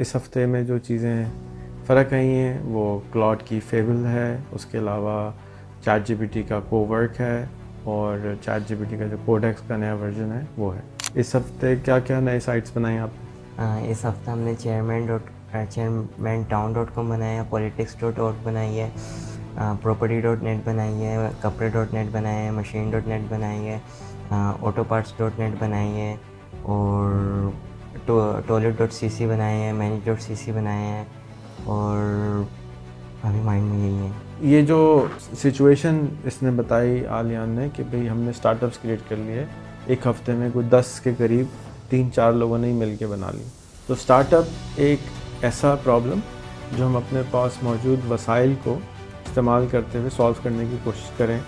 اس ہفتے میں جو چیزیں فرق آئی ہیں وہ کلاؤڈ کی فیبل ہے، اس کے علاوہ چیٹ جی پی ٹی کا کو ورک ہے اور چیٹ جی پی ٹی کا جو کوڈیکس کا نیا ورژن ہے وہ ہے۔ اس ہفتے کیا کیا نئے سائٹس بنائیں آپ نے؟ اس ہفتے ہم نے چیئرمین ٹاؤن.com بنایا ہے، politics.org بنائی ہے، property.net بنائی ہے، کپڑے.net بنایا ہے، machine.net بنائی ہے، autoparts.net بنائی ہے اور toilet.cc بنایا ہے، manage.cc بنایا ہے اور ابھی مائنڈ میں یہی ہے۔ یہ جو سچویشن اس نے بتائی عالیان نے کہ بھئی ہم نے سٹارٹ اپس کریٹ کر لیے، ایک ہفتے میں کوئی 10 کے قریب 3-4 لوگوں نے ہی مل کے بنا لی۔ تو سٹارٹ اپ ایک ایسا پرابلم جو ہم اپنے پاس موجود وسائل کو استعمال کرتے ہوئے سالو کرنے کی کوشش کریں،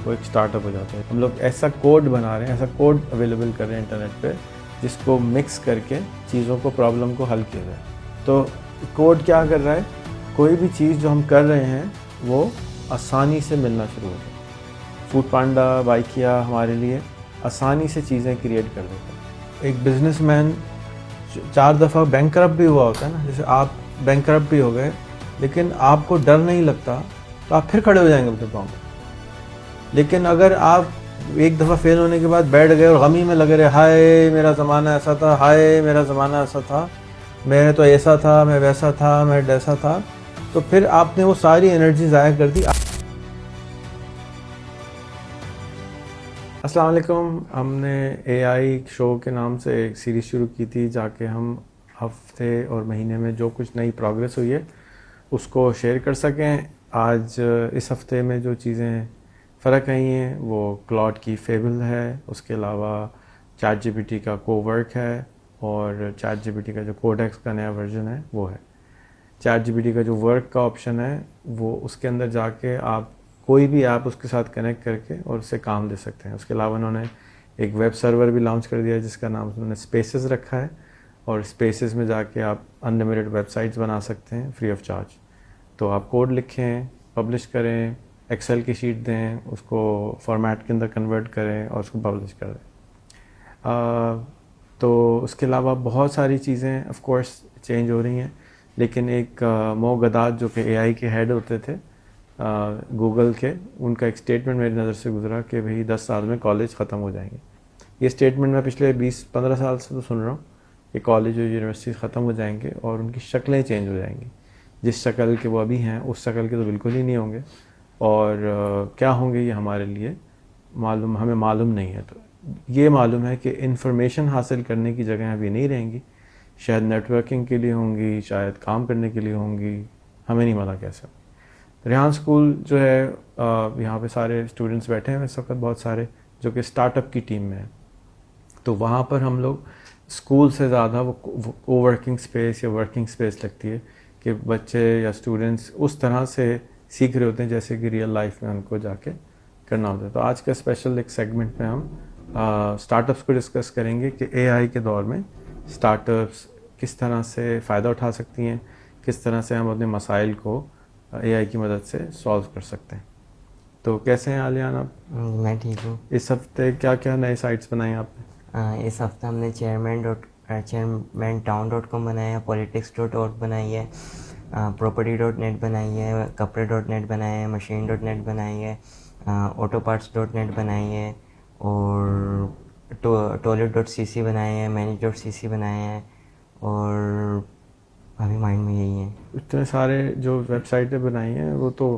وہ ایک سٹارٹ اپ ہو جاتا ہے۔ ہم لوگ ایسا کوڈ بنا رہے ہیں، ایسا کوڈ اویلیبل کر رہے ہیں انٹرنیٹ پہ جس کو مکس کر کے چیزوں کو پرابلم کو حل کیا جائے۔ تو کوڈ کیا کر رہا ہے؟ کوئی بھی چیز جو ہم کر رہے ہیں وہ آسانی سے ملنا شروع ہو جائے۔ فوڈ پانڈا، بائکیا ہمارے لیے آسانی سے چیزیں کریٹ کر دیتا ہے۔ ایک بزنس مین 4 دفعہ بینکرپٹ بھی ہوا ہوتا ہے نا، جیسے آپ بینکرپٹ بھی ہو گئے لیکن آپ کو ڈر نہیں لگتا تو آپ پھر کھڑے ہو جائیں گے اپنے پاؤں پہ۔ لیکن اگر آپ ایک دفعہ فیل ہونے کے بعد بیٹھ گئے اور غمی میں لگے رہے، ہائے میرا زمانہ ایسا تھا، ہائے میرا زمانہ ایسا تھا، میں تو ایسا تھا، میں ویسا تھا، میں ایسا تھا، تو پھر آپ نے وہ ساری انرجی ضائع کر دی۔ السلام علیکم۔ ہم نے اے آئی شو کے نام سے ایک سیریز شروع کی تھی جا کے ہم ہفتے اور مہینے میں جو کچھ نئی پروگریس ہوئی ہے اس کو شیئر کر سکیں۔ آج اس ہفتے میں جو چیزیں فرق آئی ہیں وہ کلاؤڈ کی فیبل ہے، اس کے علاوہ چیٹ جی پی ٹی کا کو ورک ہے اور چیٹ جی پی ٹی کا جو کوڈیکس کا نیا ورژن ہے وہ ہے۔ چیٹ جی پی ٹی کا جو ورک کا آپشن ہے وہ اس کے اندر جا کے آپ کوئی بھی ایپ اس کے ساتھ کنیکٹ کر کے اور اس سے کام دے سکتے ہیں۔ اس کے علاوہ انہوں نے ایک ویب سرور بھی لانچ کر دیا ہے جس کا نام انہوں نے اسپیسز رکھا ہے، اور اسپیسز میں جا کے آپ انلمیٹڈ ویب سائٹس بنا سکتے ہیں فری آف چارج۔ تو آپ کوڈ لکھیں، پبلش کریں، ایکسل کی شیٹ دیں، اس کو فارمیٹ کے اندر کنورٹ کریں اور اس کو پبلش کر دیں۔ تو اس کے علاوہ بہت ساری چیزیں آف کورس چینج ہو رہی ہیں، لیکن ایک مو گدات جو کہ اے آئی کے ہیڈ ہوتے تھے گوگل کے، ان کا ایک اسٹیٹمنٹ میری نظر سے گزرا کہ بھئی 10 سال میں کالج ختم ہو جائیں گے۔ یہ اسٹیٹمنٹ میں پچھلے 20-15 سال سے تو سن رہا ہوں کہ کالج اور یونیورسٹیز ختم ہو جائیں گے اور ان کی شکلیں چینج ہو جائیں گی۔ جس شکل کے وہ ابھی ہیں اس شکل کے تو بالکل ہی نہیں ہوں گے، اور کیا ہوں گے یہ ہمارے لیے ہمیں معلوم نہیں ہے۔ تو یہ معلوم ہے کہ انفارمیشن حاصل کرنے کی جگہیں ابھی نہیں رہیں گی، شاید نیٹ ورکنگ کے لیے ہوں گی، شاید کام کرنے کے لیے ہوں گی، ہمیں نہیں پتا کیسے۔ ریحان اسکول جو ہے یہاں پہ سارے اسٹوڈنٹس بیٹھے ہیں اس وقت بہت سارے جو کہ اسٹارٹ اپ کی ٹیم میں ہیں، تو وہاں پر ہم لوگ اسکول سے زیادہ وہ کو ورکنگ اسپیس یا ورکنگ اسپیس لگتی ہے کہ بچے یا اسٹوڈنٹس اس طرح سے سیکھ رہے ہوتے ہیں جیسے کہ ریئل لائف میں ان کو جا کے کرنا ہوتا ہے۔ تو آج کا اسپیشل ایک سیگمنٹ میں ہم اسٹارٹ اپس کو ڈسکس کریں گے کہ اے آئی کے دور میں اسٹارٹ اپس کس طرح سے فائدہ اٹھا سکتی ہیں، کس طرح سے ہم اپنے مسائل کو اے آئی کی مدد سے سالو کر سکتے ہیں۔ تو کیسے ہیں عالیان آپ؟ میں ٹھیک ہوں۔ اس ہفتے کیا کیا نئے سائٹس بنائیں آپ نے؟ اس ہفتے ہم نے چیئرمین ٹاؤن.com بنایا ہے، politics.org بنائی ہے، property.net بنائی ہے، کپڑے.net بنایا ہے، machine.net بنائی ہے، autoparts.net بنائی ہے اور toilet.cc بنایا ہے، manage.cc بنایا ہے اور ابھی مائنڈ میں یہی ہے۔ اتنے سارے جو ویب سائٹیں بنائی ہیں وہ تو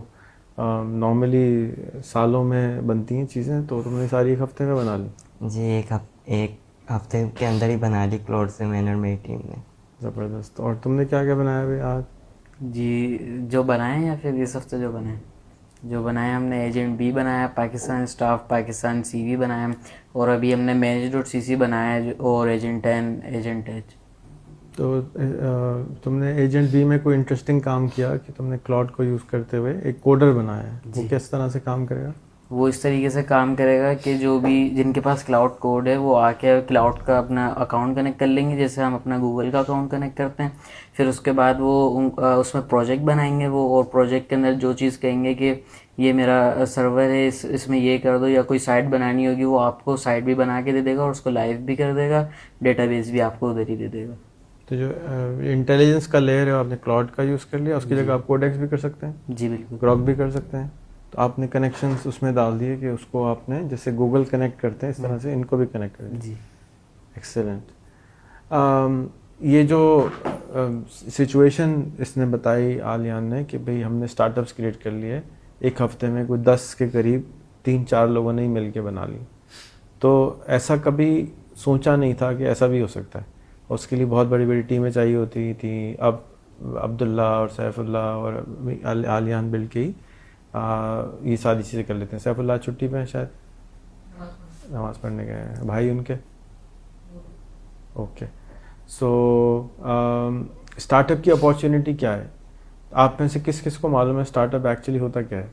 نارملی سالوں میں بنتی ہیں چیزیں، تو تم نے ساری ایک ہفتے میں بنا لی؟ جی ایک ہفتے کے اندر ہی بنا لی کلاؤڈ سے میں نے اور میری ٹیم نے۔ زبردست۔ اور تم نے کیا کیا بنایا بھائی آج؟ جی جو بنائے یا پھر اس ہفتے جو بنائے ہم نے ایجنٹ بی بنایا، پاکستان اسٹاف پاکستان سی وی بنایا، اور ابھی ہم نے manage.cc بنایا ہے اور ایجنٹ 10 ایجنٹ ایچ۔ تو تم نے ایجنٹ بی میں کوئی انٹرسٹنگ کام کیا کہ تم نے کلاؤڈ کو یوز کرتے ہوئے ایک کوڈر بنایا ہے، وہ کس طرح سے کام کرے گا؟ وہ اس طریقے سے کام کرے گا کہ جو بھی جن کے پاس کلاؤڈ کوڈ ہے وہ آ کے کلاؤڈ کا اپنا اکاؤنٹ کنیکٹ کر لیں گے، جیسے ہم اپنا گوگل کا اکاؤنٹ کنیکٹ کرتے ہیں۔ پھر اس کے بعد وہ اس میں پروجیکٹ بنائیں گے وہ، اور پروجیکٹ کے اندر جو چیز کہیں گے کہ یہ میرا سرور ہے، اس میں یہ کر دو، یا کوئی سائٹ بنانی ہوگی وہ آپ کو سائٹ بھی بنا کے دے دے گا اور اس کو لائیو بھی کر دے گا، ڈیٹا بیس بھی آپ کو ادھر ہی دے دے گا۔ تو جو انٹیلیجنس کا لیئر ہے آپ نے کلاؤڈ کا یوز کر لیا, اس کی جگہ آپ کوڈیکس بھی کر سکتے ہیں, جی بالکل, گراک بھی کر سکتے ہیں. تو آپ نے کنیکشنز اس میں ڈال دیے کہ اس کو آپ نے جیسے گوگل کنیکٹ کرتے ہیں اس طرح سے ان کو بھی کنیکٹ کر دیا. جی ایکسلنٹ. یہ جو سچویشن اس نے بتائی عالیان نے کہ بھئی ہم نے اسٹارٹ اپس کریٹ کر لیے, ایک ہفتے میں کوئی 10 کے قریب 3-4 لوگوں نے ہی مل کے بنا لی. تو ایسا کبھی سوچا نہیں تھا کہ ایسا بھی ہو سکتا ہے, اور اس کے لیے بہت بڑی بڑی ٹیمیں چاہیے ہوتی تھیں. اب عبداللہ اور سیف اللہ اور عالیان مل کے ہی یہ ساری چیزیں کر لیتے ہیں. سیف اللہ چھٹی پہ ہیں شاید, نماز پڑھنے گئے ہیں, بھائی ان کے. اوکے. سو اسٹارٹ اپ کی اپارچونیٹی کیا ہے؟ آپ میں سے کس کس کو معلوم ہے اسٹارٹ اپ ایکچولی ہوتا کیا ہے؟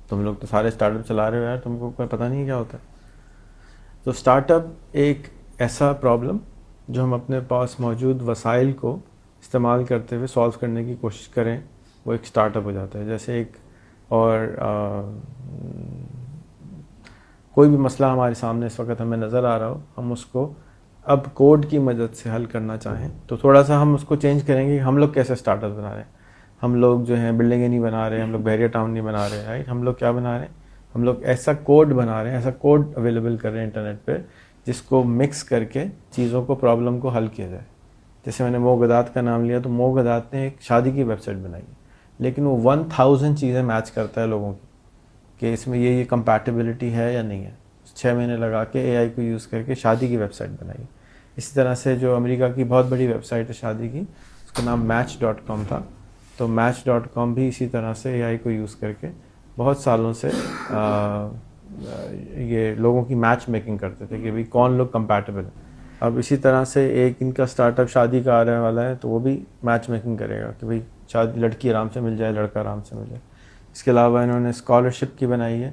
تم لوگ تو سارے اسٹارٹ اپ چلا رہے ہو یار, تم کو کوئی پتہ نہیں ہے کیا ہوتا ہے. تو اسٹارٹ اپ ایک ایسا پرابلم جو ہم اپنے پاس موجود وسائل کو استعمال کرتے ہوئے سالو کرنے کی کوشش کریں, وہ ایک اسٹارٹ اپ ہو جاتا ہے. جیسے ایک اور کوئی بھی مسئلہ ہمارے سامنے اس وقت ہمیں نظر آ رہا ہو, ہم اس کو اب کوڈ کی مدد سے حل کرنا چاہیں تو تھوڑا سا ہم اس کو چینج کریں گے کہ ہم لوگ کیسے اسٹارٹ اپ بنا رہے ہیں. ہم لوگ جو ہیں بلڈنگیں نہیں بنا رہے, ہم لوگ بحریہ ٹاؤن نہیں بنا رہے, رائٹ. ہم لوگ کیا بنا رہے ہیں, ہم لوگ ایسا کوڈ بنا رہے ہیں, ایسا کوڈ اویلیبل کر رہے ہیں انٹرنیٹ پہ جس کو مکس کر کے چیزوں کو, پرابلم کو حل کیا جائے. جیسے میں نے مو غدات کا نام لیا, تو مو غدات نے ایک شادی کی ویب سائٹ بنائی ہے, لیکن وہ 1000 چیزیں میچ کرتا ہے لوگوں کی کہ اس میں یہ کمپیٹیبلٹی ہے یا نہیں ہے. 6 مہینے لگا کے اے آئی کو یوز کر کے شادی کی ویب سائٹ بنائی. اسی طرح سے جو امریکہ کی بہت بڑی ویب سائٹ ہے شادی کی, اس کا نام Match.com تھا. تو Match.com بھی اسی طرح سے اے آئی کو یوز کر کے بہت سالوں سے یہ لوگوں کی میچ میکنگ کرتے تھے کہ بھئی کون لوگ کمپیٹیبل ہیں. اب اسی طرح سے ایک ان کا اسٹارٹ اپ شادی کا آنے والا ہے, تو وہ بھی میچ میکنگ کرے گا کہ بھئی شادی لڑکی آرام سے مل جائے, لڑکا آرام سے مل جائے. اس کے علاوہ انہوں نے اسکالرشپ کی بنائی ہے,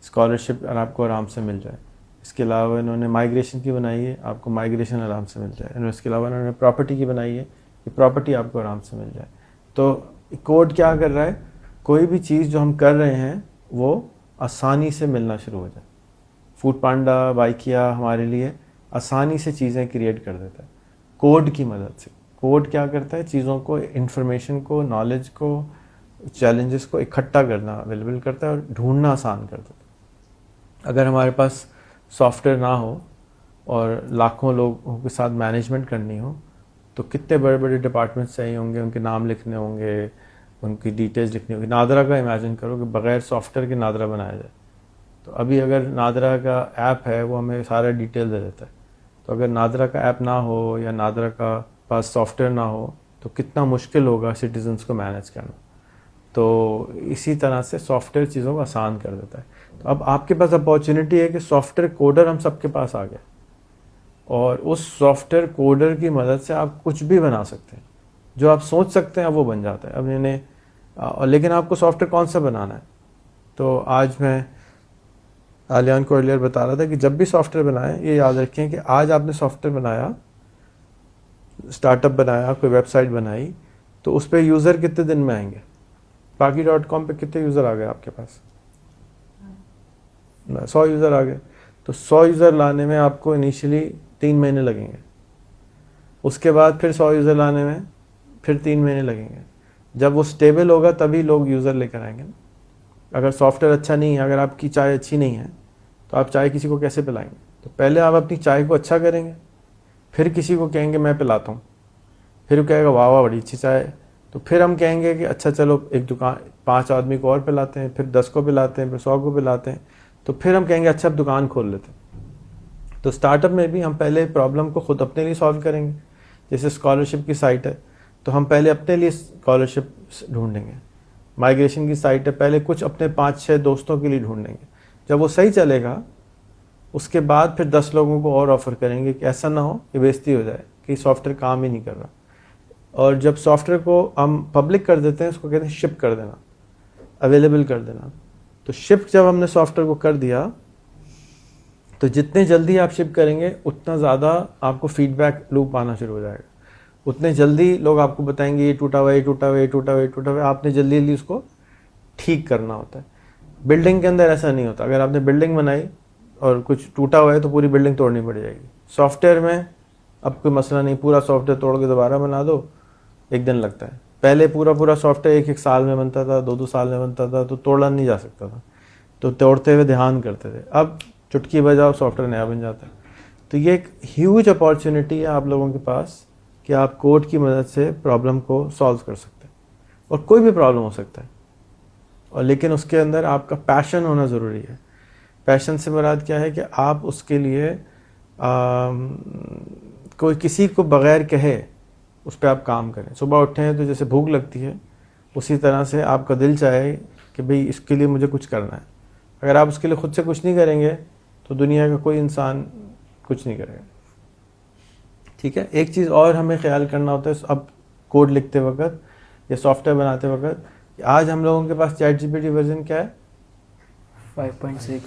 اسکالرشپ آپ کو آرام سے مل جائے. اس کے علاوہ انہوں نے مائیگریشن کی بنائی ہے, آپ کو مائیگریشن آرام سے مل جائے. اس کے علاوہ انہوں نے پراپرٹی کی بنائی ہے کہ پراپرٹی آپ کو آرام سے مل جائے. تو کوڈ کیا کر رہا ہے, کوئی بھی چیز جو ہم کر رہے ہیں وہ آسانی سے ملنا شروع ہو جائے. فوڈ پانڈا, بائکیا ہمارے لیے آسانی سے چیزیں کریٹ کر دیتا ہے کوڈ کی مدد سے. کوڈ کیا کرتا ہے, چیزوں کو, انفارمیشن کو, نالج کو, چیلنجز کو اکٹھا کرنا اویلیبل کرتا ہے اور ڈھونڈنا آسان کر دیتا ہے. اگر ہمارے پاس سافٹ ویئر نہ ہو اور لاکھوں لوگوں کے ساتھ مینجمنٹ کرنی ہو, تو کتنے بڑے بڑے ڈپارٹمنٹس چاہیے ہوں گے, ان کے نام لکھنے ہوں گے, ان کی ڈیٹیلز لکھنی ہوگی. نادرا کا امیجن کرو کہ بغیر سافٹ ویئر کے نادرا بنایا جائے. تو ابھی اگر نادرا کا ایپ ہے وہ ہمیں سارا ڈیٹیل دے دیتا ہے. تو اگر نادرا کا ایپ نہ ہو یا نادرا کا پاس سافٹ ویئر نہ ہو تو کتنا مشکل ہوگا سٹیزنس کو مینیج کرنا. تو اسی طرح سے سافٹ ویئر چیزوں کو آسان کر دیتا ہے. تو اب آپ کے پاس اپارچونیٹی ہے کہ سافٹ ویئر کوڈر ہم سب کے پاس آ گئے, اور اس سافٹ ویئر کوڈر کی مدد سے آپ کچھ بھی بنا سکتے ہیں. جو آپ سوچ سکتے ہیں اب وہ بن جاتا ہے. اب لیکن آپ کو سافٹ ویئر کون سا بنانا ہے. تو آج میں عالیان کو ارلیئر بتا رہا تھا کہ جب بھی سافٹ ویئر بنائیں یہ یاد رکھیں کہ آج آپ نے سافٹ ویئر بنایا, اسٹارٹ اپ بنایا, کوئی ویب سائٹ بنائی, تو اس پہ یوزر کتنے دن میں آئیں گے. Paki.com پہ کتنے یوزر آ گئے آپ کے پاس؟ 100 یوزر آ گئے. تو 100 یوزر لانے میں آپ کو انیشلی 3 مہینے لگیں گے. اس کے بعد پھر 100 یوزر لانے میں پھر 3 مہینے لگیں گے. جب وہ سٹیبل ہوگا تبھی لوگ یوزر لے کر آئیں گے. اگر سافٹ ویئر اچھا نہیں ہے, اگر آپ کی چائے اچھی نہیں ہے, تو آپ چائے کسی کو کیسے پلائیں گے. تو پہلے آپ اپنی چائے کو اچھا کریں گے, پھر کسی کو کہیں گے میں پلاتا ہوں, پھر وہ کہے گا واہ واہ بڑی اچھی چائے. تو پھر ہم کہیں گے کہ اچھا چلو ایک دکان 5 آدمی کو اور پلاتے ہیں, پھر 10 کو پلاتے ہیں, پھر 100 کو پلاتے ہیں. تو پھر ہم کہیں گے اچھا اب دکان کھول لیتے ہیں. تو اسٹارٹ اپ میں بھی ہم پہلے پرابلم کو خود اپنے لیے سالو کریں گے. جیسے اسکالرشپ کی سائٹ ہے تو ہم پہلے اپنے لیے اسکالرشپ ڈھونڈیں گے. مائیگریشن کی سائٹ ہے, پہلے کچھ اپنے 5-6 دوستوں کے لیے ڈھونڈیں گے. جب وہ صحیح چلے گا اس کے بعد پھر 10 لوگوں کو اور آفر کریں گے کہ ایسا نہ ہو کہ بےزتی ہو جائے کہ سافٹ ویئر کام ہی نہیں کر رہا. اور جب سافٹ ویئر کو ہم پبلک کر دیتے ہیں, اس کو کہتے ہیں شپ کر دینا, اویلیبل کر دینا. تو شپ جب ہم نے سافٹ ویئر کو کر دیا تو جتنے جلدی آپ شپ کریں گے اتنا زیادہ آپ کو فیڈ بیک لوپ آنا شروع ہو جائے گا. اتنے جلدی لوگ آپ کو بتائیں گے یہ ٹوٹا ہوا, یہ ٹوٹا ہوا, یہ ٹوٹا ہوا, یہ ٹوٹا ہوا. آپ نے جلدی جلدی اس کو ٹھیک کرنا ہوتا ہے. بلڈنگ کے اندر ایسا نہیں ہوتا. اگر آپ نے بلڈنگ بنائی اور کچھ ٹوٹا ہوا ہے تو پوری بلڈنگ توڑنی پڑ جائے گی. سافٹ ویئر میں اب کوئی مسئلہ نہیں, پورا سافٹ ویئر توڑ کے دوبارہ بنا دو, 1 دن لگتا ہے. پہلے پورا سافٹ ویئر 1 سال میں بنتا تھا, 2 سال میں بنتا تھا, تو توڑا نہیں جا سکتا تھا, تو توڑتے ہوئے دھیان کرتے تھے. اب چٹکی بجاؤ سافٹ ویئر نیا بن جاتا ہے. تو یہ ایک ہیوج اپارچونیٹی ہے آپ لوگوں کے پاس کہ آپ کوڈ کی مدد سے پرابلم کو سالو کر سکتے ہیں, اور کوئی بھی پرابلم ہو سکتا ہے, اور لیکن اس کے اندر آپ کا پیشن ہونا ضروری ہے. پیشن سے مراد کیا ہے کہ آپ اس کے لیے کوئی کسی کو بغیر کہے اس پہ آپ کام کریں. صبح اٹھیں تو جیسے بھوک لگتی ہے اسی طرح سے آپ کا دل چاہے کہ بھئی اس کے لیے مجھے کچھ کرنا ہے. اگر آپ اس کے لیے خود سے کچھ نہیں کریں گے تو دنیا کا کوئی انسان کچھ نہیں کرے گا. ٹھیک ہے, ایک چیز اور ہمیں خیال کرنا ہوتا ہے اب کوڈ لکھتے وقت یا سافٹ ویئر بناتے وقت, کہ آج ہم لوگوں کے پاس ChatGPT version کیا ہے, 5.6.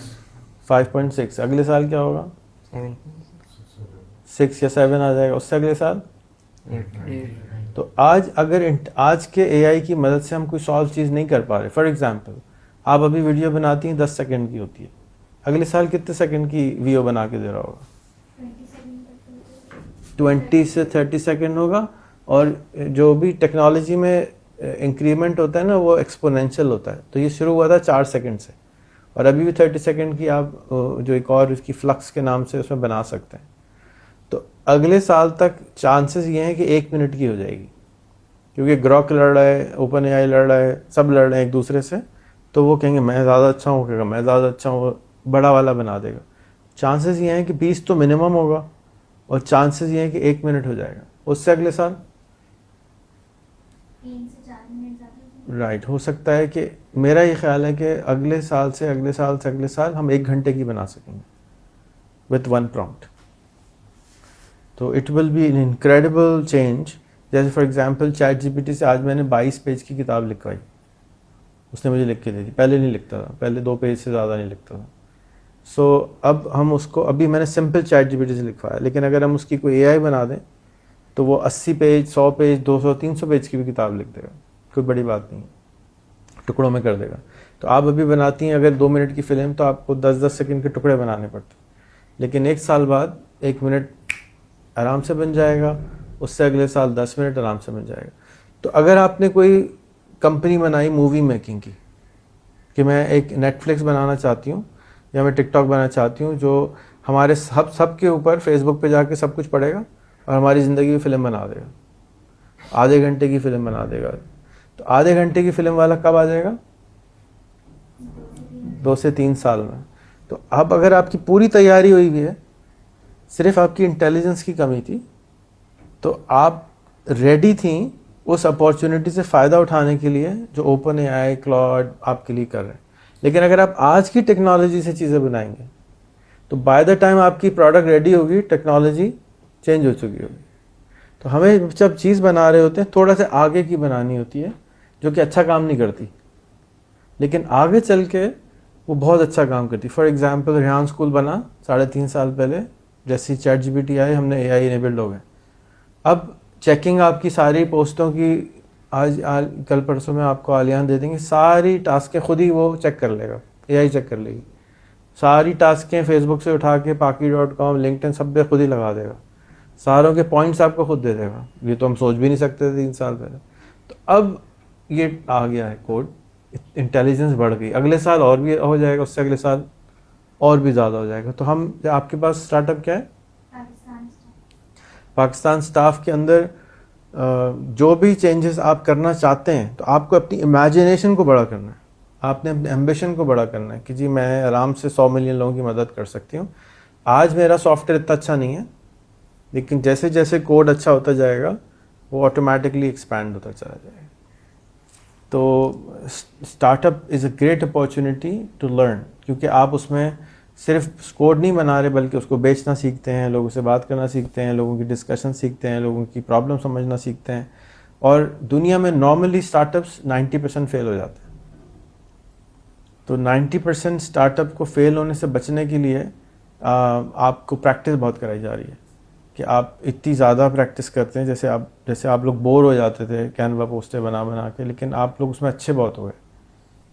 5.6. اگلے سال کیا ہوگا, 7. 6 یا 7 آ جائے گا, اس سے اگلے سال 8. تو آج کے اے آئی کی مدد سے ہم کوئی سالو چیز نہیں کر پا رہے. فار ایگزامپل آپ ابھی ویڈیو بناتی ہیں 10 سیکنڈ کی ہوتی ہے, اگلے سال کتنے سیکنڈ کی ویڈیو بنا کے دے رہا ہوگا, 20 سے 30 سیکنڈ ہوگا. اور جو بھی ٹیکنالوجی میں انکریمنٹ ہوتا ہے نا وہ ایکسپونینشیل ہوتا ہے. تو یہ شروع ہوا تھا 4 سیکنڈ سے, اور ابھی بھی 30 سیکنڈ کی آپ جو ایک اور اس کی فلکس کے نام سے اس میں بنا سکتے ہیں. تو اگلے سال تک چانسز یہ ہیں کہ 1 منٹ کی ہو جائے گی, کیونکہ گروک لڑ رہا ہے, اوپن اے آئی لڑ رہا ہے, سب لڑ رہے ہیں ایک دوسرے سے. تو وہ کہیں گے میں زیادہ اچھا ہوں, کہے گا میں زیادہ اچھا ہوں, بڑا والا بنا دے گا. چانسز یہ ہیں کہ 20 تو منیمم ہوگا, اور چانسز یہ ہیں کہ 1 منٹ ہو جائے گا. اس سے اگلے سال 3 سے 4 منٹ زیادہ. رائٹ, ہو سکتا ہے کہ میرا یہ خیال ہے کہ اگلے سال سے اگلے سال سے اگلے سال ہم 1 گھنٹے کی بنا سکیں گے وتھ 1 پرومپٹ. تو it will be an incredible change. جیسے for example ChatGPT سے آج میں نے 22 پیج کی کتاب لکھوائی, اس نے مجھے لکھ کے دے دی. پہلے نہیں لکھتا تھا, پہلے 2 پیج سے زیادہ نہیں لکھتا تھا. سو اب ہم اس کو, ابھی میں نے simple ChatGPT سے لکھوایا, لیکن اگر ہم اس کی کوئی اے آئی بنا دیں تو وہ 80 پیج 100 پیج 200 300 پیج کی بھی کتاب لکھ دے گا. کوئی بڑی بات نہیں, ٹکڑوں میں کر دے گا. تو آپ ابھی بناتی ہیں اگر 2 منٹ کی فلم تو آپ کو 10 سیکنڈ کے ٹکڑے بنانے پڑتے ہیں, لیکن 1 سال بعد 1 منٹ آرام سے بن جائے گا, اس سے اگلے سال 10 منٹ آرام سے بن جائے گا. تو اگر آپ نے کوئی کمپنی بنائی مووی میکنگ کی, کہ میں ایک نیٹ فلکس بنانا چاہتی ہوں یا میں ٹک ٹاک بنانا چاہتی ہوں جو ہمارے سب کے اوپر فیس بک پہ جا کے سب کچھ پڑھے گا اور ہماری زندگی کی فلم بنا دے گا, آدھے گھنٹے کی فلم بنا دے گا. تو آدھے گھنٹے کی فلم والا کب آ جائے گا, 2 سے 3 سال میں. تو اب اگر آپ کی پوری تیاری ہوئی ہوئی ہے, صرف آپ کی انٹیلیجنس کی کمی تھی, تو آپ ریڈی تھیں اس اپارچونیٹی سے فائدہ اٹھانے کے لیے جو اوپن اے آئی کلاؤڈ آپ کے لیے کر رہے ہیں. لیکن اگر آپ آج کی ٹیکنالوجی سے چیزیں بنائیں گے تو بائی دا ٹائم آپ کی پروڈکٹ ریڈی ہوگی ٹیکنالوجی چینج ہو چکی ہوگی. تو ہمیں جب چیز بنا رہے ہوتے ہیں تھوڑا سا آگے کی بنانی ہوتی ہے جو کہ اچھا کام نہیں کرتی, لیکن آگے چل کے وہ بہت اچھا کام کرتی. فار ایگزامپل ریحان اسکول بنا 3.5 سال پہلے, جیسی chat G P T I ہم نے اے آئی انیبلڈ ہو گئے. اب چیکنگ آپ کی ساری پوسٹوں کی آج کل پرسوں میں آپ کو آلیان دے دیں گے, ساری ٹاسکیں خود ہی وہ چیک کر لے گا, اے آئی چیک کر لے گی. ساری ٹاسکیں فیس بک سے اٹھا کے paki.com LinkedIn سب پہ خود ہی لگا دے گا, ساروں کے پوائنٹس آپ کو خود دے دے گا. یہ تو ہم سوچ بھی نہیں سکتے تھے 3 سال پہلے. تو اب یہ آ گیا ہے کوڈ, انٹیلیجنس بڑھ گئی. اگلے سال اور بھی ہو جائے گا, اس سے اگلے سال اور بھی زیادہ ہو جائے گا. تو ہم آپ کے پاس اسٹارٹ اپ کیا ہے, پاکستان اسٹاف کے اندر جو بھی چینجز آپ کرنا چاہتے ہیں تو آپ کو اپنی امیجنیشن کو بڑا کرنا ہے, آپ نے اپنے ایمبیشن کو بڑا کرنا ہے کہ جی میں آرام سے 100 ملین لوگوں کی مدد کر سکتی ہوں. آج میرا سافٹ ویئر اتنا اچھا نہیں ہے, لیکن جیسے جیسے کوڈ اچھا ہوتا جائے گا وہ آٹومیٹکلی ایکسپینڈ ہوتا چلا جائے گا. تو startup is a great opportunity to learn, کیونکہ آپ اس میں صرف کوڈ نہیں بنا رہے بلکہ اس کو بیچنا سیکھتے ہیں, لوگوں سے بات کرنا سیکھتے ہیں, لوگوں کی ڈسکشن سیکھتے ہیں, لوگوں کی پرابلم سمجھنا سیکھتے ہیں. اور دنیا میں نارملی اسٹارٹ اپس 90% فیل ہو جاتے ہیں. تو 90% اسٹارٹ اپ کو فیل ہونے سے بچنے کے لیے آپ کو پریکٹس بہت کرائی جا رہی ہے, کہ آپ اتنی زیادہ پریکٹس کرتے ہیں. جیسے آپ لوگ بور ہو جاتے تھے کینوا پوسٹیں بنا کے, لیکن آپ لوگ اس میں اچھے بہت ہو گئے.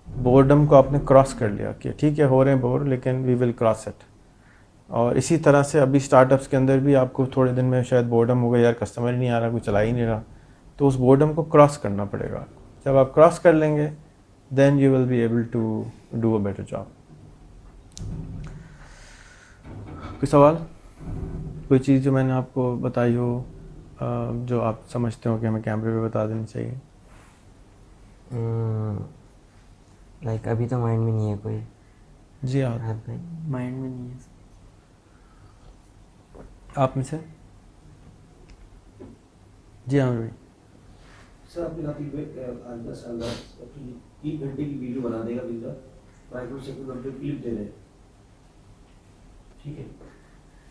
بورڈم کو آپ نے کراس کر لیا کہ ٹھیک ہے ہو رہے ہیں بور, لیکن وی ول کراس اٹ. اور اسی طرح سے ابھی اسٹارٹ اپس کے اندر بھی آپ کو تھوڑے دن میں شاید بورڈم ہوگا، یار کسٹمر ہی نہیں آ رہا، کوئی چلا ہی نہیں رہا، تو اس بورڈم کو کراس کرنا پڑے گا. جب آپ کراس کر لیں گے then you will be able to do a better job. کوئی سوال، کوئی چیز جو میں نے آپ کو بتائی ہو جو آپ سمجھتے ہو کہ ہمیں کیمرے پہ بتا دینی چاہیے؟ لائک ابھی تو مائنڈ میں نہیں ہے کوئی. جی ہاں، بھائی مائنڈ میں نہیں ہے. آپ میں سے؟ جی ہاں بھائی. سر آپ نے کہا 3 گھنٹے کی ویڈیو بنا دے گا بندہ، مائکرو سیکنڈ میں کلپ دے رہے ہیں، ٹھیک ہے،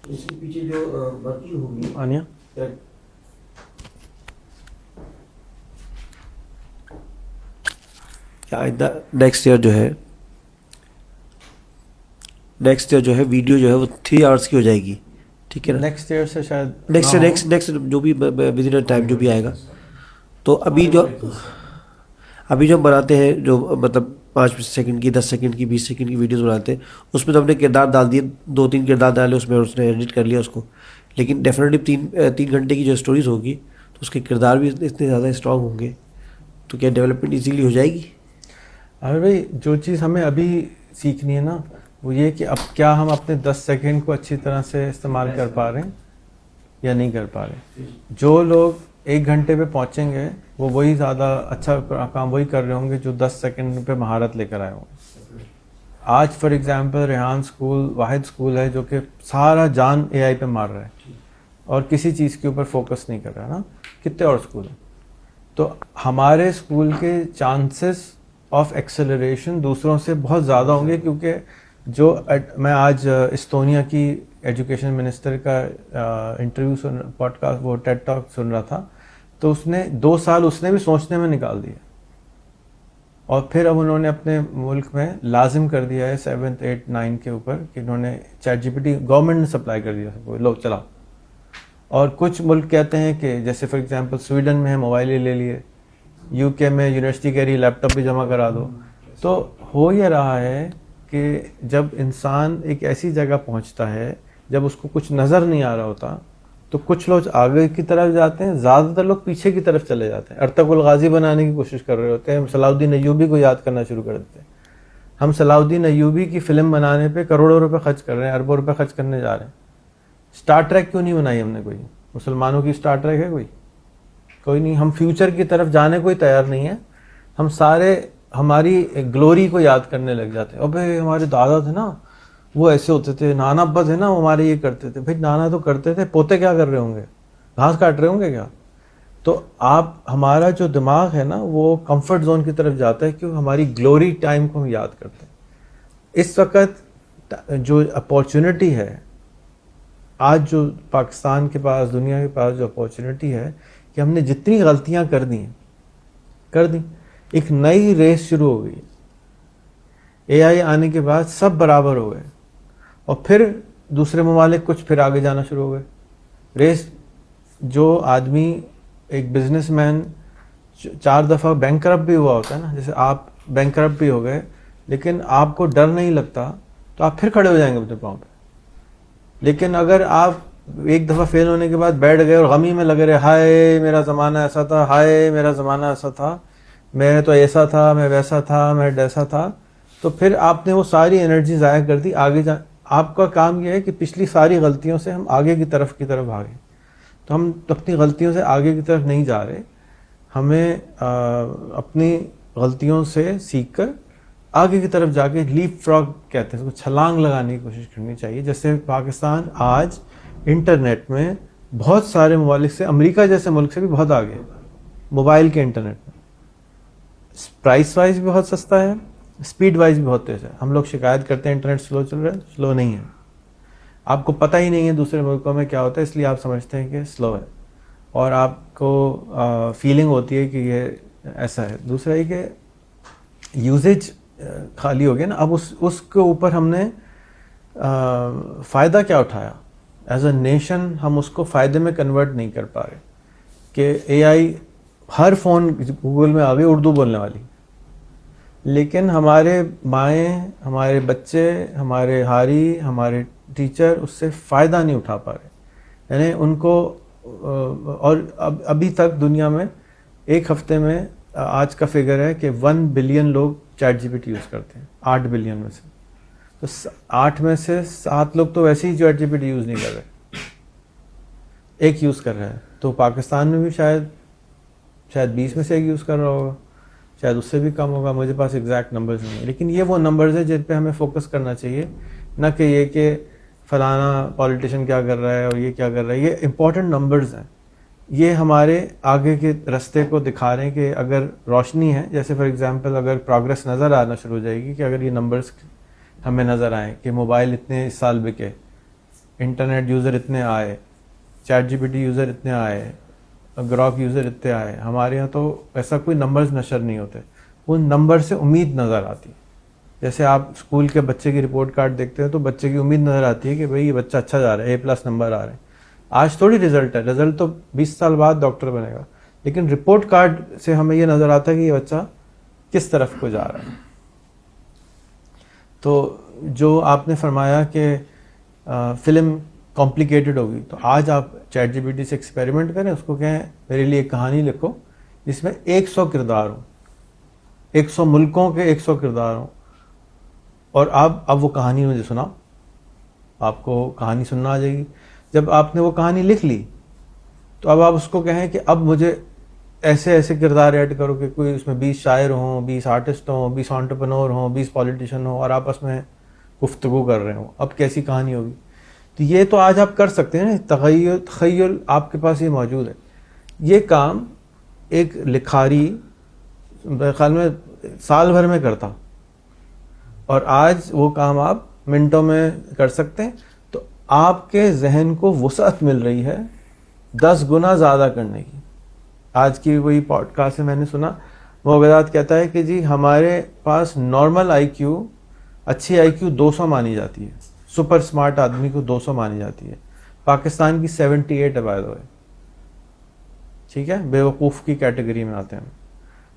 اس کے پیچھے جو ورکنگ ہوگی آنیا نیکسٹ ایئر جو ہے ویڈیو جو ہے وہ 3 آورس کی ہو جائے گی، ٹھیک ہے نا. نیکسٹ ایئر سے شاید نیکسٹ جو بھی ود ان ٹائم جو بھی آئے گا. تو ابھی جو ہم بناتے ہیں، جو مطلب 5 سیکنڈ کی، 10 سیکنڈ کی، 20 سیکنڈ کی ویڈیوز بناتے ہیں، اس میں تو ہم نے کردار ڈال دیے، 2-3 کردار ڈالے اس میں، اس نے ایڈٹ کر لیا اس کو. لیکن ڈیفینیٹلی 3 گھنٹے کی جو اسٹوریز ہوگی تو اس کے کردار بھی اتنے زیادہ اسٹرانگ ہوں گے، تو کیا ڈیولپمنٹ ایزیلی ہو جائے گی؟ عامر بھائی جو چیز ہمیں ابھی سیکھنی ہے نا وہ یہ کہ اب کیا ہم اپنے 10 سیکنڈ کو اچھی طرح سے استعمال کر پا رہے ہیں یا نہیں کر پا رہے. جو لوگ 1 گھنٹے پہ پہنچیں گے وہ وہی زیادہ اچھا کام وہی کر رہے ہوں گے جو 10 سیکنڈ پہ مہارت لے کر آئے ہوں گے. آج فار ایگزامپل ریحان اسکول واحد اسکول ہے جو کہ سارا جان اے آئی پہ مار رہا ہے اور کسی چیز کے اوپر فوکس نہیں کر رہا نا. کتنے اور اسکول ہیں. تو ہمارے اسکول کے چانسز آف ایکسلریشن دوسروں سے بہت زیادہ ہوں گے، کیونکہ جو میں آج استونیا کی ایجوکیشن منسٹر کا انٹرویو پوڈ کاسٹ وہ ٹیڈ ٹاک سن رہا تھا، تو اس نے 2 سال اس نے بھی سوچنے میں نکال دیا، اور پھر اب انہوں نے اپنے ملک میں لازم کر دیا ہے 7th 8th 9 کے اوپر کہ انہوں نے ChatGPT government نے سپلائی کر دیا سب کو، لو چلاؤ. اور کچھ ملک کہتے ہیں کہ جیسے فار ایگزامپل سویڈن میں موبائل ہی لے لیے، یو کے میں یونیورسٹی کہہ رہی لیپ ٹاپ بھی جمع کرا دو. تو ہو یہ رہا ہے کہ جب انسان ایک ایسی جگہ پہنچتا ہے جب اس کو کچھ نظر نہیں آ رہا ہوتا تو کچھ لوگ آگے کی طرف جاتے ہیں، زیادہ تر لوگ پیچھے کی طرف چلے جاتے ہیں. ارطغرل غازی بنانے کی کوشش کر رہے ہوتے ہیں، ہم صلاح الدین ایوبی کو یاد کرنا شروع کر دیتے ہیں. ہم صلاح الدین ایوبی کی فلم بنانے پہ کروڑوں روپے خرچ کر رہے ہیں، اربوں روپے خرچ کرنے جا رہے ہیں. اسٹار ٹریک کیوں نہیں بنائی ہم نے؟ کوئی مسلمانوں کی اسٹار ٹریک ہے؟ کوئی نہیں. ہم فیوچر کی طرف جانے کو ہی تیار نہیں ہے. ہم سارے ہماری گلوری کو یاد کرنے لگ جاتے ہیں. ابے ہمارے دادا تھے نا وہ ایسے ہوتے تھے، نانا ابا تھے نا وہ ہمارے یہ کرتے تھے. بھائی نانا تو کرتے تھے، پوتے کیا کر رہے ہوں گے؟ گھاس کاٹ رہے ہوں گے کیا؟ تو ہمارا جو دماغ ہے نا وہ کمفرٹ زون کی طرف جاتا ہے کیوں ہماری گلوری ٹائم کو ہم یاد کرتے ہیں. اس وقت جو اپارچونٹی ہے آج، جو پاکستان کے پاس، دنیا کے پاس جو اپارچونٹی ہے کہ ہم نے جتنی غلطیاں کر دیں، ایک نئی ریس شروع ہو گئی. اے آئی آنے کے بعد سب برابر ہو گئے اور پھر دوسرے ممالک کچھ پھر آگے جانا شروع ہو گئے. ریس جو آدمی ایک بزنس مین 4 دفعہ بینک کرپٹ بھی ہوا ہوتا ہے نا، جیسے آپ بینک کرپٹ بھی ہو گئے لیکن آپ کو ڈر نہیں لگتا تو آپ پھر کھڑے ہو جائیں گے اپنے پاؤں پہ. لیکن اگر آپ ایک دفعہ فیل ہونے کے بعد بیٹھ گئے اور غمی میں لگے رہے، ہائے میرا زمانہ ایسا تھا، ہائے میرا زمانہ ایسا تھا، میں تو ایسا تھا، میں ویسا تھا، میں ایسا تھا، تو پھر آپ نے وہ ساری انرجی ضائع کر دی. آگے آپ کا کام یہ ہے کہ پچھلی ساری غلطیوں سے ہم آگے کی طرف بھاگیں. تو ہم اپنی غلطیوں سے آگے کی طرف نہیں جا رہے. ہمیں اپنی غلطیوں سے سیکھ کر آگے کی طرف جا کے لیپ فراگ کہتے ہیں اس کو، چھلانگ لگانے کی کوشش کرنی چاہیے. جیسے پاکستان آج انٹرنیٹ میں بہت سارے ممالک سے، امریکہ جیسے ملک سے بھی بہت آگے موبائل کے انٹرنیٹ میں. پرائس وائز بھی بہت سستا ہے، اسپیڈ وائز بھی بہت تیز ہے. ہم لوگ شکایت کرتے ہیں انٹرنیٹ سلو چل رہا ہے، سلو نہیں ہے. آپ کو پتہ ہی نہیں ہے دوسرے ملکوں میں کیا ہوتا ہے، اس لیے آپ سمجھتے ہیں کہ سلو ہے اور آپ کو فیلنگ ہوتی ہے کہ یہ ایسا ہے. دوسرا یہ کہ یوزیج خالی ہو گیا نا. اب اس کے اوپر ہم نے فائدہ کیا اٹھایا ایز اے نیشن، ہم اس کو فائدے میں کنورٹ نہیں کر پا رہے. کہ اے آئی ہر فون گوگل میں آ گئی اردو بولنے والی، لیکن ہمارے مائیں, ہمارے بچے, ہمارے ہاری, ہمارے ٹیچر اس سے فائدہ نہیں اٹھا پا رہے. یعنی ان کو اور ابھی تک دنیا میں ایک ہفتے میں آج کا فگر ہے کہ 1 بلین لوگ ChatGPT use کرتے ہیں 8 بلین میں سے. تو 8 میں سے 7 لوگ تو ویسے ہی ChatGPT use نہیں کر رہے, ایک یوز کر رہا ہے. تو پاکستان میں بھی شاید 20 میں سے ایک یوز کر رہا ہوگا, شاید اس سے بھی کم ہوگا, مجھے پاس ایگزیکٹ نمبرز نہیں ہیں. لیکن یہ وہ نمبرز ہیں جن پہ ہمیں فوکس کرنا چاہیے, نہ کہ یہ کہ فلانا پولیٹیشین کیا کر رہا ہے اور یہ کیا کر رہا ہے. یہ امپورٹنٹ نمبرز ہیں, یہ ہمارے آگے کے رستے کو دکھا رہے ہیں کہ اگر روشنی ہے, جیسے فار ایگزامپل اگر پروگرس نظر آنا شروع ہو جائے گی, کہ اگر یہ نمبرز ہمیں نظر آئیں کہ موبائل اتنے اس سال بکے, انٹرنیٹ یوزر اتنے آئے, ChatGPT user اتنے آئے, گراک یوزر اتنے آئے. ہمارے یہاں تو ایسا کوئی نمبرز نشر نہیں ہوتے, ان نمبر سے امید نظر آتی ہے. جیسے آپ اسکول کے بچے کی رپورٹ کارڈ دیکھتے ہیں تو بچے کی امید نظر آتی ہے کہ بھئی یہ بچہ اچھا جا رہا ہے, A+ نمبر آ رہے ہیں. آج تھوڑی رزلٹ ہے, رزلٹ تو 20 سال بعد ڈاکٹر بنے گا, لیکن رپورٹ کارڈ سے ہمیں یہ نظر آتا ہے کہ یہ بچہ کس طرف کو جا رہا ہے. تو جو آپ نے فرمایا کہ فلم کمپلیکیٹڈ ہوگی, تو آج آپ چیٹ جی پی ٹی سے ایکسپیریمنٹ کریں, اس کو کہیں میرے لیے ایک کہانی لکھو جس میں 100 کردار ہوں, 100 ملکوں کے 100 کردار ہوں, اور اب وہ کہانی مجھے سناؤ. آپ کو کہانی سننا آ جائے گی. جب آپ نے وہ کہانی لکھ لی تو اب آپ اس کو کہیں کہ اب مجھے ایسے ایسے کردار ایڈ کرو کہ کوئی اس میں 20 شاعر ہوں, 20 آرٹسٹ ہوں, 20 انٹرپرنور ہوں, 20 پولیٹیشین ہوں, اور آپس میں گفتگو کر رہے ہوں. اب کیسی کہانی ہوگی؟ تو یہ تو آج آپ کر سکتے ہیں, تخیل آپ کے پاس یہ موجود ہے. یہ کام ایک لکھاری میرے خیال میں سال بھر میں کرتا, اور آج وہ کام آپ منٹوں میں کر سکتے ہیں. تو آپ کے ذہن کو وسعت مل رہی ہے 10 گنا زیادہ کرنے کی. آج کی وہی پوڈ کاسٹ سے میں نے سنا, موغدات کہتا ہے کہ جی ہمارے پاس نارمل آئی کیو, اچھی آئی کیو 200 مانی جاتی ہے, سپر سمارٹ آدمی کو 200 مانی جاتی ہے. پاکستان کی 78 ہے بائی دا وے, ٹھیک ہے, بے وقوف کی کیٹیگری میں آتے ہیں.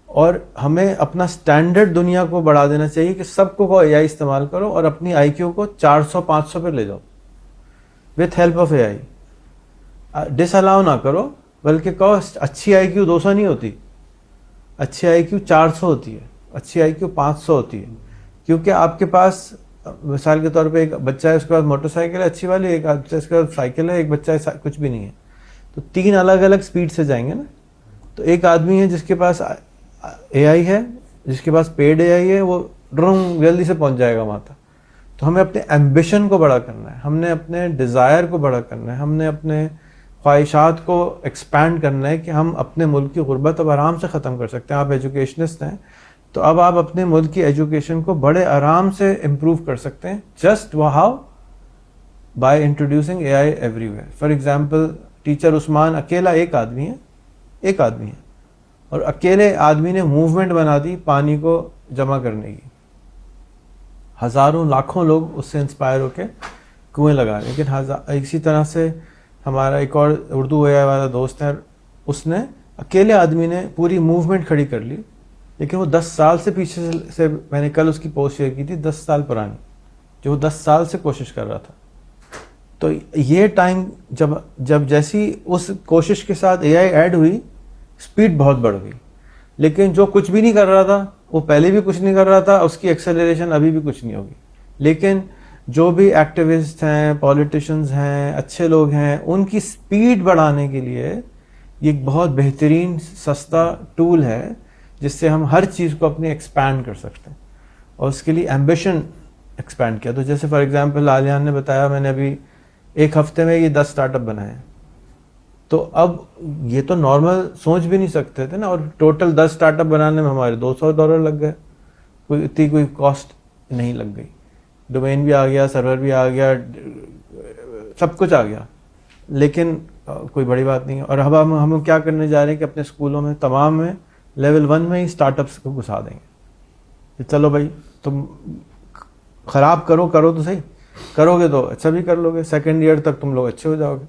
اور ہمیں اپنا سٹینڈرڈ دنیا کو بڑھا دینا چاہیے کہ سب کو اے آئی استعمال کرو, اور اپنی آئی کیو کو 400-500 پہ لے جاؤ وتھ ہیلپ آف اے آئی. ڈس الاؤ نہ کرو, بلکہ کہو اچھی آئی کیو 200 نہیں ہوتی, اچھی آئی کیو 400 ہوتی ہے, اچھی آئی کیو 500 ہوتی ہے. کیونکہ آپ کے پاس مثال کے طور پہ ایک بچہ ہے, اس کے پاس موٹر سائیکل ہے اچھی والی, ایک بچہ اس کے پاس سائیکل ہے, ایک بچہ کچھ بھی نہیں ہے, تو 3 الگ الگ سپیڈ سے جائیں گے نا. تو ایک آدمی ہے جس کے پاس اے آئی ہے, جس کے پاس پیڈ اے آئی ہے, وہ جلدی سے پہنچ جائے گا وہاں تک. تو ہمیں اپنے ایمبیشن کو بڑا کرنا ہے, ہم نے اپنے ڈیزائر کو بڑا کرنا ہے, ہم نے اپنے خواہشات کو ایکسپینڈ کرنا ہے کہ ہم اپنے ملک کی غربت اب آرام سے ختم کر سکتے ہیں. آپ ایجوکیشنسٹ ہیں, تو اب آپ اپنے ملک کی ایجوکیشن کو بڑے آرام سے امپروو کر سکتے ہیں. Just how? By introducing A I everywhere. For example teacher Usman اکیلا ایک آدمی ہے, اور اکیلے آدمی نے موومنٹ بنا دی پانی کو جمع کرنے کی. ہزاروں لاکھوں لوگ اس سے انسپائر ہو کے کنویں لگا. لیکن اسی طرح سے ہمارا ایک اور اردو اے آئی والا دوست ہے, اس نے اکیلے آدمی نے پوری موومنٹ کھڑی کر لی, لیکن وہ 10 سال سے پیچھے سے, میں نے کل اس کی پوسٹ شیئر کی تھی 10 سال پرانی, جو وہ 10 سال سے کوشش کر رہا تھا. تو یہ ٹائم جب جیسی اس کوشش کے ساتھ اے آئی ایڈ ہوئی, سپیڈ بہت بڑھ گئی. لیکن جو کچھ بھی نہیں کر رہا تھا, وہ پہلے بھی کچھ نہیں کر رہا تھا, اس کی ایکسلریشن ابھی بھی کچھ نہیں ہوگی. لیکن جو بھی ایکٹیوسٹ ہیں, پولیٹیشنز ہیں, اچھے لوگ ہیں, ان کی سپیڈ بڑھانے کے لیے یہ ایک بہت بہترین سستا ٹول ہے جس سے ہم ہر چیز کو اپنی ایکسپینڈ کر سکتے ہیں, اور اس کے لیے ایمبیشن ایکسپینڈ کیا. تو جیسے فار ایگزامپل عالیان نے بتایا, میں نے ابھی ایک ہفتے میں یہ 10 اسٹارٹ اپ بنائے ہیں. تو اب یہ تو نارمل سوچ بھی نہیں سکتے تھے نا, اور ٹوٹل 10 اسٹارٹ اپ بنانے میں ہمارے $200 لگ گئے, کوئی کاسٹ نہیں لگ گئی. ڈومین بھی آ گیا, سرور بھی آ گیا, سب کچھ آ گیا, لیکن کوئی بڑی بات نہیں ہے. اور اب ہم کیا کرنے جا رہے ہیں کہ اپنے اسکولوں میں تمام میں لیول 1 میں ہی اسٹارٹ اپس کو گھسا دیں گے کہ چلو بھائی تم خراب کرو تو صحیح, کرو گے تو اچھا بھی کر لو گے, 2nd ایئر تک تم لوگ اچھے ہو جاؤ گے.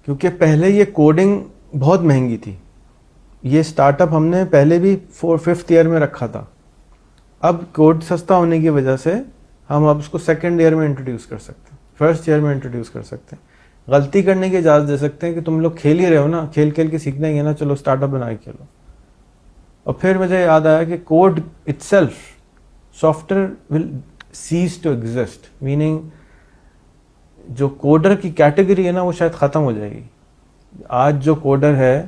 کیونکہ پہلے یہ کوڈنگ بہت مہنگی تھی. یہ اسٹارٹ اپ ہم نے پہلے بھی 4th ایئر میں رکھا تھا, اب کوڈ سستا ہونے کی وجہ سے ہم اب اس کو سیکنڈ ایئر میں انٹروڈیوس کر سکتے ہیں, فرسٹ ایئر میں انٹروڈیوس کر سکتے ہیں, غلطی کرنے کی اجازت دے سکتے ہیں کہ تم لوگ کھیل ہی رہے ہو نا, کھیل کھیل کے سیکھنا ہی ہے نا, چلو اسٹارٹ اپ بنا کے کھیلو. اور پھر مجھے یاد آیا کہ code itself, software will cease to exist, meaning جو کوڈر کی کیٹیگری ہے نا وہ شاید ختم ہو جائے گی. آج جو کوڈر ہے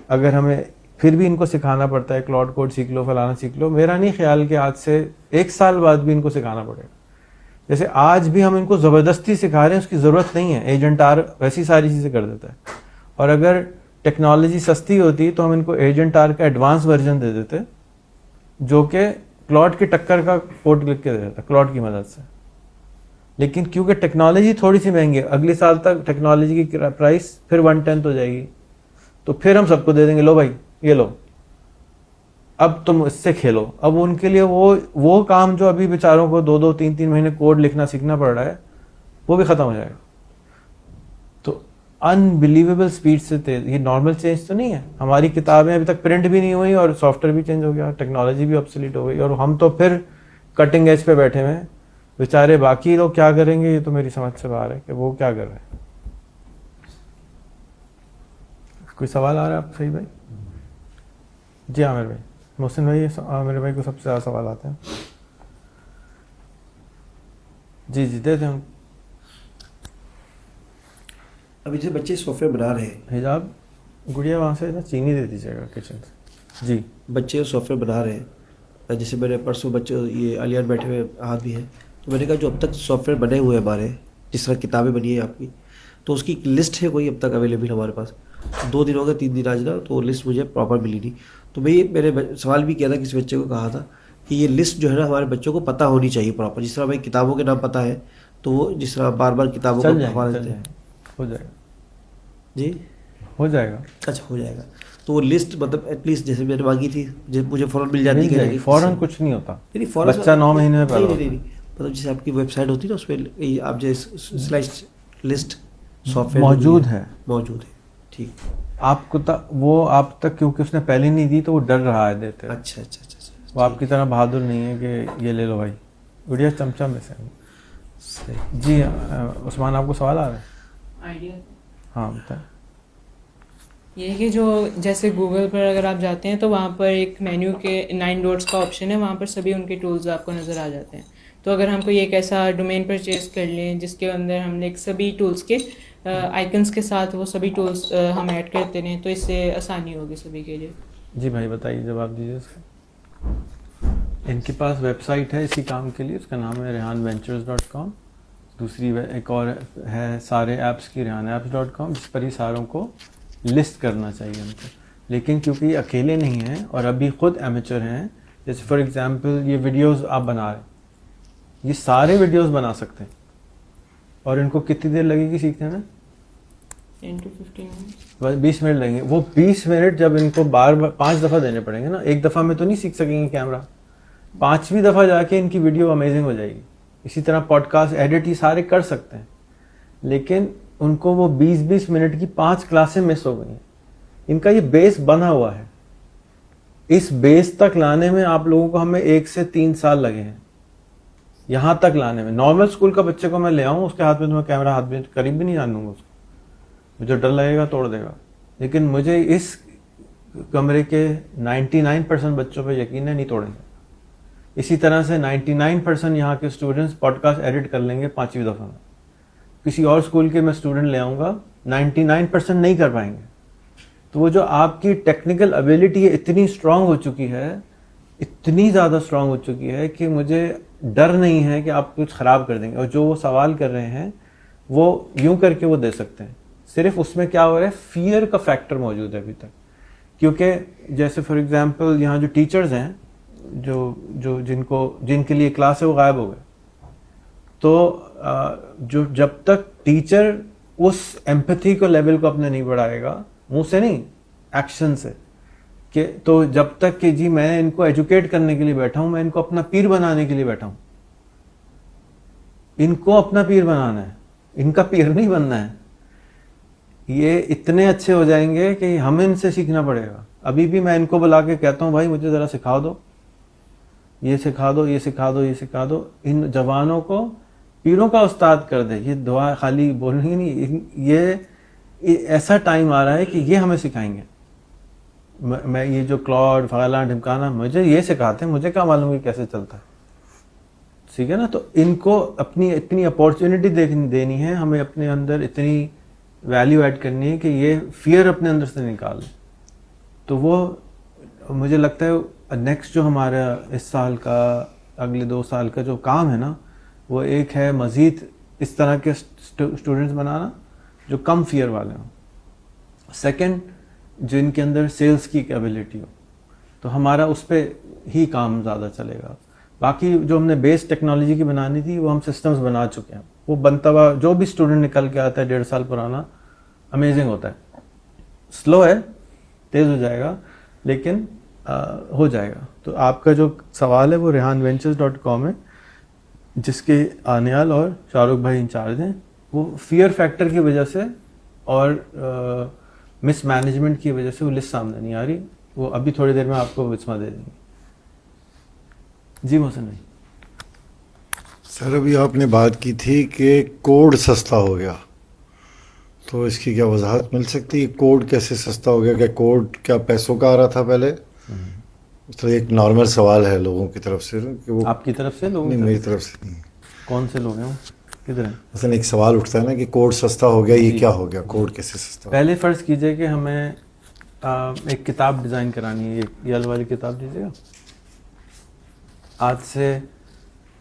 اگر ہمیں پھر بھی ان کو سکھانا پڑتا ہے کلاؤڈ کوڈ سیکھ لو فلانا سیکھ لو, میرا نہیں خیال کہ آج سے 1 سال بعد بھی ان کو سکھانا پڑے گا. جیسے آج بھی ہم ان کو زبردستی سکھا رہے ہیں, اس کی ضرورت نہیں ہے, ایجنٹ آر ویسی ساری چیزیں کر دیتا ہے. اور اگر ٹیکنالوجی سستی ہوتی تو ہم ان کو ایجنٹ آر کا ایڈوانس ورژن دے دیتے جو کہ کلاؤڈ کی ٹکر کا کوڈ لکھ کے دے دیتا کلاؤڈ کی مدد سے. لیکن کیونکہ ٹیکنالوجی تھوڑی سی مہنگی ہے, اگلے سال تک ٹیکنالوجی کی پرائس پھر 1/10 ہو جائے گی, تو پھر ہم سب کو دے دیں گے, لو بھائی یہ لو اب تم اس سے کھیلو. اب ان کے لیے وہ کام جو ابھی بیچاروں کو 2-2 3-3 مہینے کوڈ لکھنا سیکھنا پڑ رہا ہے وہ بھی ختم ہو جائے گا. تو انبلیویبل اسپیڈ سے تیز, یہ نارمل چینج تو نہیں ہے. ہماری کتابیں ابھی تک پرنٹ بھی نہیں ہوئی اور سافٹ ویئر بھی چینج ہو گیا, ٹیکنالوجی بھی آبسلیٹ ہو گئی, اور ہم تو پھر کٹنگ ایج پہ بیٹھے ہوئے ہیں. بیچارے باقی لوگ کیا کریں گے یہ تو میری سمجھ سے باہر ہے کہ وہ کیا کر رہے ہیں. کوئی سوال آ رہا ہے آپ صحیح بھائی؟ جی عامر بھائی, محسن بھائی, عامر بھائی کو سب سے زیادہ سوال آتے ہیں. جی جی دے دیں. ابھی جیسے بچے سافٹ ویئر بنا رہے ہیں, حجاب گڑیا وہاں سے نا چینی دے دیجیے گا کچن سے. جی بچے سافٹ ویئر بنا رہے ہیں, جیسے میرے پرسوں بچے یہ علیان بیٹھے ہوئے ہاتھ بھی ہیں, تو میں نے کہا جو اب تک سافٹ ویئر بنے ہوئے ہمارے, جس طرح کتابیں بنی ہیں آپ کی, تو اس کی ایک لسٹ ہے کوئی اب تک اویلیبل ہمارے پاس. 2 دن ہو گئے 3 دن آج نا, تو لسٹ مجھے پراپر ملی نہیں. تو میں سوال بھی کیا تھا, کسی بچے کو کہا تھا کہ یہ لسٹ جو ہے نا ہمارے بچوں کو پتہ ہونی چاہیے پراپر, جس طرح ہمیں کتابوں کے نام پتہ ہے تو وہ جس طرح بار بار کتابوں کو حوالہ دیتے ہیں. ہو جائے گا. جی ہو جائے گا. اچھا ہو جائے گا. تو وہ لسٹ مطلب ایٹ لیسٹ جیسے میں نے مانگی تھی مجھے فوراً مل جاتی ہے. فوراً کچھ نہیں ہوتا, نہیں فوراً بچہ 9 مہینے میں پیدا ہوتا ہے. مطلب جیسے آپ کی ویب سائٹ ہوتی ہے نا, اس پہ آپ جیسے سلیش لسٹ سافٹ ویئر موجود ہے. ٹھیک. آپ کو وہ آپ تک کیونکہ اس نے پہلے نہیں دی تو وہ ڈر رہا ہے دیتے. اچھا وہ آپ کی طرح بہادر نہیں ہے کہ یہ لے لو بھائی, گڑیا چمچا میں سے. جی عثمان, آپ کو سوال آ رہا ہے؟ آئیڈیا ہاں بتائیں. یہ ہے کہ جو جیسے گوگل پر اگر آپ جاتے ہیں تو وہاں پر ایک مینیو کے 9 ڈاٹس کا آپشن ہے, وہاں پر سبھی ان کے ٹولز آپ کو نظر آ جاتے ہیں. تو اگر ہم کوئی ایک ایسا ڈومین پرچیز کر لیں جس کے اندر ہم نے سبھی ٹولز کے آئکنس کے ساتھ وہ سبھی ٹولز ہم ایڈ کرتے رہیں تو اس سے آسانی ہوگی سبھی کے لیے. جی بھائی بتائیے, جواب دیجیے اس کا. ان کے پاس ویب سائٹ ہے اسی کام کے لیے, اس کا نام ہے rehanventures.com. دوسری ایک اور ہے سارے ایپس کی rehanapps.com, جس پر ہی ساروں کو لسٹ کرنا چاہیے ان کو. لیکن کیونکہ یہ اکیلے نہیں ہیں اور ابھی خود ایمیچر ہیں, جیسے فار ایگزامپل یہ ویڈیوز آپ بنا رہے ہیں, یہ سارے ویڈیوز بنا سکتے ہیں, اور ان کو کتنی دیر لگے گی سیکھنے میں؟ 10 to 15 منٹس. 20 منٹ لگیں گے. وہ 20 منٹ جب ان کو بار 5 دفعہ دینے پڑیں گے نا, ایک دفعہ میں تو نہیں سیکھ سکیں گے کیمرہ, 5ویں دفعہ جا کے ان کی ویڈیو امیزنگ ہو جائے گی. اسی طرح پوڈ کاسٹ ایڈٹ یہ سارے کر سکتے ہیں, لیکن ان کو وہ 20 منٹ کی 5 کلاسیں مس ہو گئی ہیں. ان کا یہ بیس بنا ہوا ہے, اس بیس تک لانے میں آپ لوگوں کو ہمیں 1 سے 3 سال لگے ہیں یہاں تک لانے میں. نارمل اسکول کا بچے کو میں لے آؤں, اس کے ہاتھ میں تو میں کیمرہ ہاتھ میں قریب بھی نہیں جانوں گا, اس کو مجھے ڈر لگے گا توڑ دے گا. لیکن مجھے اس کمرے کے 99% بچوں پہ یقین ہے نہیں توڑیں گے. اسی طرح سے 99% یہاں کے اسٹوڈنٹس پوڈ کاسٹ ایڈٹ کر لیں گے 5ویں دفعہ میں. کسی اور اسکول کے میں اسٹوڈنٹ لے آؤں گا 99% نہیں کر پائیں گے. تو وہ جو آپ کی ٹیکنیکل ابیلٹی ہے اتنی اسٹرانگ ہو چکی ہے, اتنی زیادہ اسٹرانگ ہو چکی ہے کہ مجھے ڈر نہیں ہے کہ آپ کچھ خراب کر دیں گے. اور جو وہ سوال کر رہے ہیں وہ یوں کر کے وہ دے سکتے ہیں. صرف اس میں کیا ہو رہا ہے, فیئر کا فیکٹر موجود ہے ابھی تک. کیونکہ جیسے فار ایگزامپل یہاں جو ٹیچرز ہیں جو جن کے لیے کلاس ہے وہ غائب ہو گئے, تو جو جب تک ٹیچر اس ایمپتھی کو لیول کو اپنے نہیں بڑھائے گا, منہ سے نہیں ایکشن سے, کہ تو جب تک کہ جی میں ان کو ایجوکیٹ کرنے کے لیے بیٹھا ہوں, میں ان کو اپنا پیر بنانے کے لیے بیٹھا ہوں, ان کو اپنا پیر بنانا ہے, ان کا پیر نہیں بننا ہے. یہ اتنے اچھے ہو جائیں گے کہ ہمیں ان سے سیکھنا پڑے گا. ابھی بھی میں ان کو بلا کے کہتا ہوں بھائی مجھے ذرا سکھا دو, یہ سکھا دو، یہ سکھا دو، یہ سکھا دو. ان جوانوں کو پیروں کا استاد کر دے. یہ دعا خالی بولنی ہی نہیں، یہ ایسا ٹائم آ رہا ہے کہ یہ ہمیں سکھائیں گے. میں یہ جو کلاؤڈ فلانا ڈھمکانا، مجھے یہ سکھاتے ہیں، مجھے کیا معلوم ہے کیسے چلتا ہے. ٹھیک ہے نا. تو ان کو اپنی اتنی اپارچونیٹی دینی ہے، ہمیں اپنے اندر اتنی ویلیو ایڈ کرنی ہے کہ یہ فیئر اپنے اندر سے نکال دیں. تو وہ مجھے لگتا ہے نیکسٹ جو ہمارا اس سال کا، اگلے 2 سال کا جو کام ہے نا، وہ ایک ہے مزید اس طرح کے اسٹوڈنٹس بنانا جو کم فیئر والے ہوں. سیکنڈ، جن کے اندر سیلز کی ایبلٹی ہو. تو ہمارا اس پہ ہی کام زیادہ چلے گا. باقی جو ہم نے بیس ٹیکنالوجی کی بنانی تھی وہ ہم سسٹمز بنا چکے ہیں. وہ بنتا ہوا جو بھی اسٹوڈنٹ نکل کے آتا ہے 1.5 سال پرانا، امیزنگ ہوتا ہے. سلو ہے، تیز ہو جائے گا لیکن ہو جائے گا. تو آپ کا جو سوال ہے وہ rehanventures.com ہے، جس کے آنیال اور شاہ رخ بھائی انچارج ہیں. وہ فیئر فیکٹر کی وجہ سے اور مس مینجمنٹ کی وجہ سے وہ لسٹ سامنے نہیں آ رہی. وہ ابھی تھوڑی دیر میں آپ کو وسما دے دیں گے. جی محسن بھائی. سر ابھی آپ نے بات کی تھی کہ کوڈ سستا ہو گیا، تو اس کی کیا وضاحت مل سکتی ہے؟ کوڈ کیسے سستا ہو گیا؟ کہ کوڈ کیا پیسوں کا آ رہا تھا پہلے؟ تو ایک نارمل سوال ہے لوگوں کی طرف سے کہ وہ آپ کی طرف سے لوگ؟ نہیں، میری طرف سے نہیں. کون سے لوگ ہیں وہ؟ کدھر ہیں؟ مثلا ایک سوال اٹھتا ہے نا کہ کوڈ سستا ہو گیا، یہ کیا ہو گیا؟ کوڈ کیسے سستا ہو گیا؟ پہلے فرض کیجئے کہ ہمیں ایک کتاب ڈیزائن کرانی ہے. یہ والی کتاب دیجیے گا. آج سے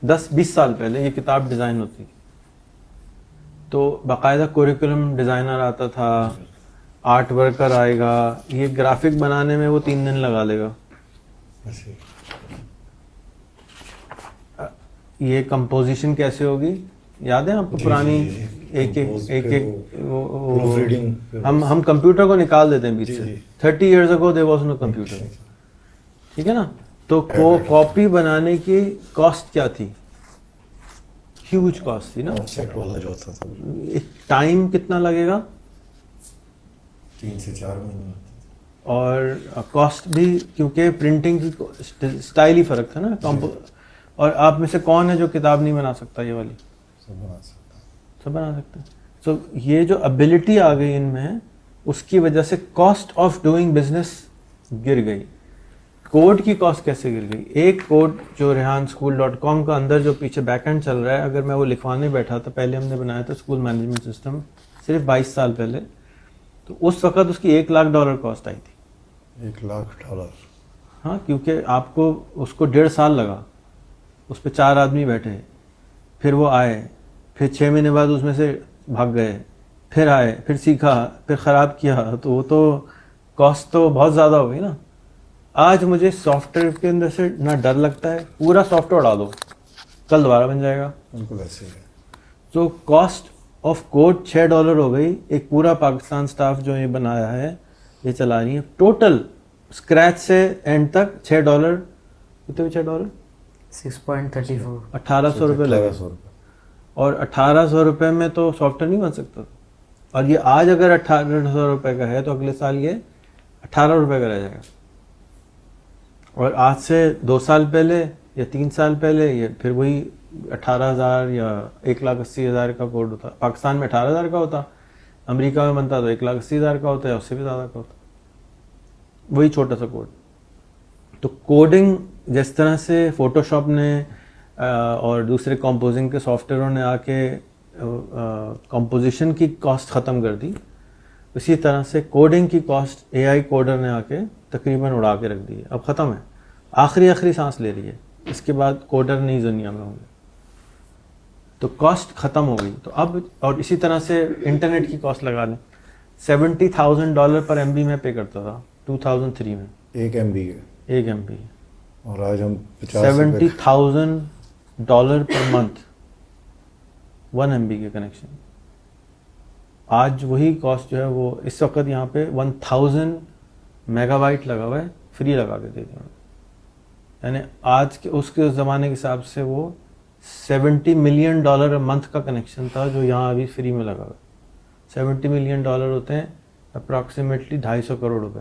10-20 سال پہلے یہ کتاب ڈیزائن ہوتی تھی تو باقاعدہ کوریکولم ڈیزائنر آتا تھا، آرٹ ورکر آئے گا، یہ گرافک بنانے میں وہ 3 دن لگا لے گا. یہ کمپوزیشن کیسے ہوگی؟ یاد ہے آپ کو پرانی ایک ہم کمپیوٹر کو نکال دیتے ہیں بیچ سے. 30 years ago there was no computer. ٹھیک ہے نا. تو کاپی بنانے کی کاسٹ کیا تھی؟ ہیوج کاسٹ تھی نا. سیٹ والا جو ہوتا تھا. ٹائم کتنا لگے گا؟ 3 سے 4 مہینے. اور کاسٹ بھی، کیونکہ پرنٹنگ کی سٹائل ہی فرق تھا نا. اور آپ میں سے کون ہے جو کتاب نہیں بنا سکتا؟ یہ والی سب بنا سکتا ہے. سب بنا سکتے ہیں. سو یہ جو ابیلٹی آ گئی ان میں، اس کی وجہ سے کاسٹ آف ڈوئنگ بزنس گر گئی. کوڈ کی کاسٹ کیسے گر گئی؟ ایک کوڈ جو rehanschool.com کا اندر جو پیچھے بیک اینڈ چل رہا ہے، اگر میں وہ لکھوانے بیٹھا تھا، پہلے ہم نے بنایا تھا اسکول مینجمنٹ سسٹم صرف 22 سال پہلے، تو اس وقت اس کی $1,00,000 کاسٹ آئی تھی. $1,00,000. ہاں، کیونکہ آپ کو اس کو 1.5 سال لگا. اس پہ 4 آدمی بیٹھے، پھر وہ آئے، پھر 6 مہینے بعد اس میں سے بھاگ گئے، پھر آئے، پھر سیکھا، پھر خراب کیا. تو وہ تو کاسٹ تو بہت زیادہ ہو گئی نا. آج مجھے سافٹ ویئر کے اندر سے نہ ڈر لگتا ہے، پورا سافٹ ویئر اڑا دو، کل دوبارہ بن جائے گا. بالکل ایسے ہی ہے. تو کاسٹ آف کوڈ $6 ہو گئی. ایک پورا پاکستان سٹاف جو یہ بنایا ہے، یہ چلا رہی ہے ٹوٹل اسکریچ سے اینڈ تک $6. کتنے $6؟ 6.34. 1,800 روپے لگے. 1,800 روپے. اور 1,800 روپے میں تو سافٹ ویئر نہیں بن سکتا. اور یہ آج اگر 1,800 روپے کا ہے تو اگلے سال یہ 18 روپے کا رہ جائے گا. اور آج سے 2 سال پہلے یا 3 سال پہلے یہ پھر وہی 18,000 یا 1,80,000 کا کوڈ ہوتا. پاکستان میں 18,000 کا ہوتا، امریکہ میں بنتا تو 1,80,000 کا ہوتا ہے، اس سے بھی زیادہ کا ہوتا. وہی چھوٹا سا کوڈ. تو کوڈنگ جس طرح سے فوٹو شاپ نے اور دوسرے کمپوزنگ کے سافٹ ویئروں نے آ کے کمپوزیشن کی کاسٹ ختم کر دی، اسی طرح سے کوڈنگ کی کاسٹ AI کوڈر نے آ کے تقریباً اڑا کے رکھ دی ہے. اب ختم ہے، آخری سانس لے رہی ہے. اس کے بعد کوڈر نہیں دنیا میں ہوں گے. تو کاسٹ ختم ہو گئی. تو اب اور اسی طرح سے انٹرنیٹ کی کاسٹ لگا لیں. $70,000 پر MB میں پے کرتا تھا 2003 میں. 1 MB ہے. 1 MB. اور آج ہم 50 $70,000 پر منتھ 1 MB کے کنیکشن. آج وہی کاسٹ جو ہے وہ اس وقت یہاں پہ 1000 میگا بائٹ لگا ہوا ہے، فری لگا کے دے دیں. یعنی آج کے اس کے زمانے کے حساب سے وہ $70 ملین منتھ کا کنیکشن تھا جو یہاں ابھی فری میں لگا ہوا ہے. $70 ملین ہوتے ہیں اپراکسیمیٹلی 250 کروڑ روپے.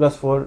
+ 4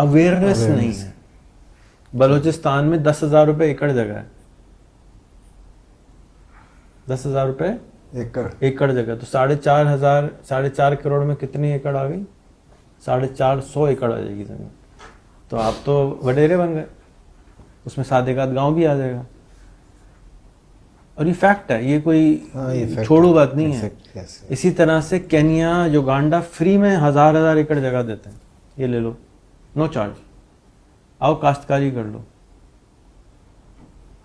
اویئرنیس نہیں ہے. بلوچستان میں 10,000 روپے ایکڑ جگہ ہے, 10,000 روپے ایکڑ جگہ, تو 4,500 کروڑ میں کتنی ایکڑ آ گئی؟ 450 ایکڑ آ جائے گی زمین. تو آپ تو وڈیرے بن گئے, اس میں 7 ایک گاؤں بھی آ جائے گا. اور یہ فیکٹ ہے, یہ کوئی چھوڑو بات نہیں ہے. اسی طرح سے کینیا, یوگانڈا فری میں 1,000 ایکڑ جگہ دیتے ہیں, یہ لے لو, نو چارج, آؤ کاشتکاری کر لو.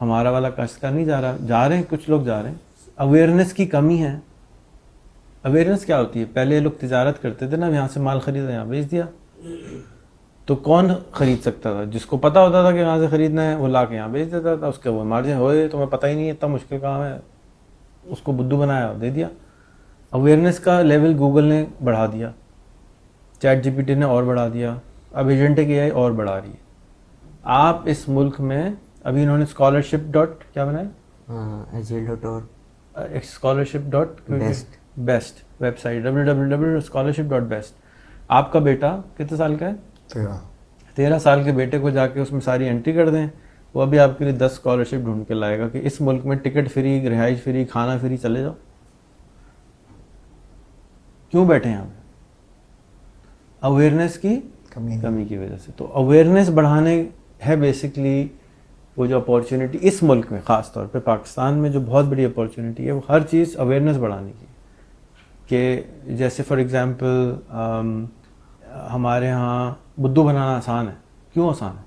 ہمارا والا کاشتکار نہیں جا رہے ہیں, کچھ لوگ جا رہے ہیں. اویئرنیس کی کمی ہے. اویئرنیس کیا ہوتی ہے؟ پہلے لوگ تجارت کرتے تھے نا, یہاں سے مال خریدا یہاں بیچ دیا, تو کون خرید سکتا تھا؟ جس کو پتا ہوتا تھا کہ یہاں سے خریدنا ہے وہ لا کے یہاں بیچ دیتا تھا. اس کے وہ مارجن ہوئے, تمہیں پتہ ہی نہیں ہے, اتنا مشکل کام ہے, اس کو بدھو بنایا اور دے دیا. اویئرنیس کا لیول گوگل نے بڑھا دیا, چیٹ جی پی ٹی نے اور بڑھا دیا, اب ایجنٹک اے آئی اور بڑھا رہی ہے. آپ اس ملک میں ابھی انہوں نے اسکالرشپ ڈاٹ کیا بنایا, scholarship dot best website www.scholarship.best. آپ کا بیٹا کتنے سال کا ہے؟ 13 سال کے بیٹے کو جا کے اس میں ساری انٹری کر دیں, وہ ابھی آپ کے لیے 10 اسکالرشپ ڈھونڈ کے لائے گا کہ اس ملک میں ٹکٹ فری, رہائش فری, کھانا فری, چلے جاؤ. کیوں بیٹھے ہیں آپ؟ اویئرنیس کی کمی کی وجہ سے. تو اویئرنیس بڑھانے ہے بیسکلی وہ جو اپارچونیٹی اس ملک میں, خاص طور پہ پاکستان میں جو بہت بڑی اپارچونیٹی ہے, وہ ہر چیز اویئرنیس بڑھانے کی. کہ جیسے فار ایگزامپل ہمارے ہاں بدھو بنانا آسان ہے. کیوں آسان ہے؟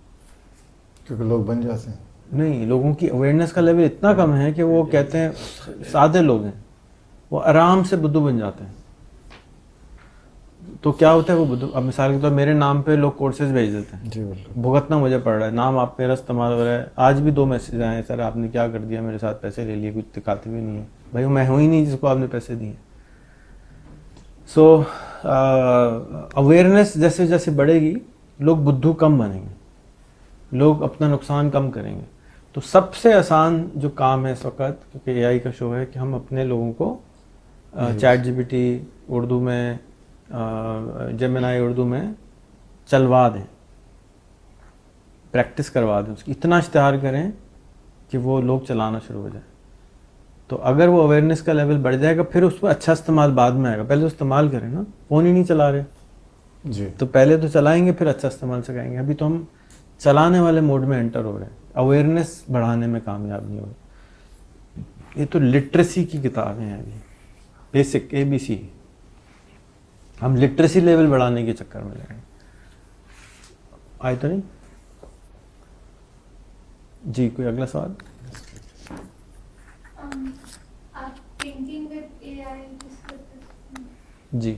کیونکہ لوگ بن جاتے ہیں. نہیں, لوگوں کی اویئرنیس کا لیول اتنا کم ہے کہ وہ کہتے ہیں, سادے لوگ ہیں, وہ آرام سے بدھو بن جاتے ہیں. تو کیا ہوتا ہے وہ بدھو, اب مثال کے طور میرے نام پہ لوگ کورسز بھیج دیتے ہیں, جی بالکل, بھگتنا مجھے پڑ رہا ہے, نام آپ میرا استعمال ہو رہا ہے. آج بھی 2 میسیج آئے ہیں, سر آپ نے کیا کر دیا, میرے ساتھ پیسے لے لیے, کچھ دکھاتے بھی نہیں ہے. بھائی میں ہوں ہی نہیں جس کو آپ نے پیسے دیے. سو اویئرنیس جیسے جیسے بڑھے گی, لوگ بدھو کم بنیں گے, لوگ اپنا نقصان کم کریں گے. تو سب سے آسان جو کام ہے اس وقت, کیونکہ اے آئی کا شو ہے, کہ ہم اپنے لوگوں کو ChatGPT Urdu میں, جیمنائی اردو میں چلوا دیں, پریکٹس کروا دیں, اس کی اتنا اشتہار کریں کہ وہ لوگ چلانا شروع ہو جائیں. تو اگر وہ اویئرنیس کا لیول بڑھ جائے گا, پھر اس پہ اچھا استعمال بعد میں آئے گا. پہلے تو استعمال کریں نا, فون ہی نہیں چلا رہے, جی تو پہلے تو چلائیں گے, پھر اچھا استعمال سکھائیں گے. ابھی تو ہم چلانے والے موڈ میں انٹر ہو رہے ہیں, اویئرنیس بڑھانے میں کامیاب نہیں ہو رہے. یہ تو لٹریسی کی کتابیں ہیں ابھی, بیسک ABC. ہم لٹریسی لیول بڑھانے کے چکر میں لگے. آئے تو نہیں جی, کوئی اگلا سوال؟ آپ تھنکنگ وتھ اے آئی جی,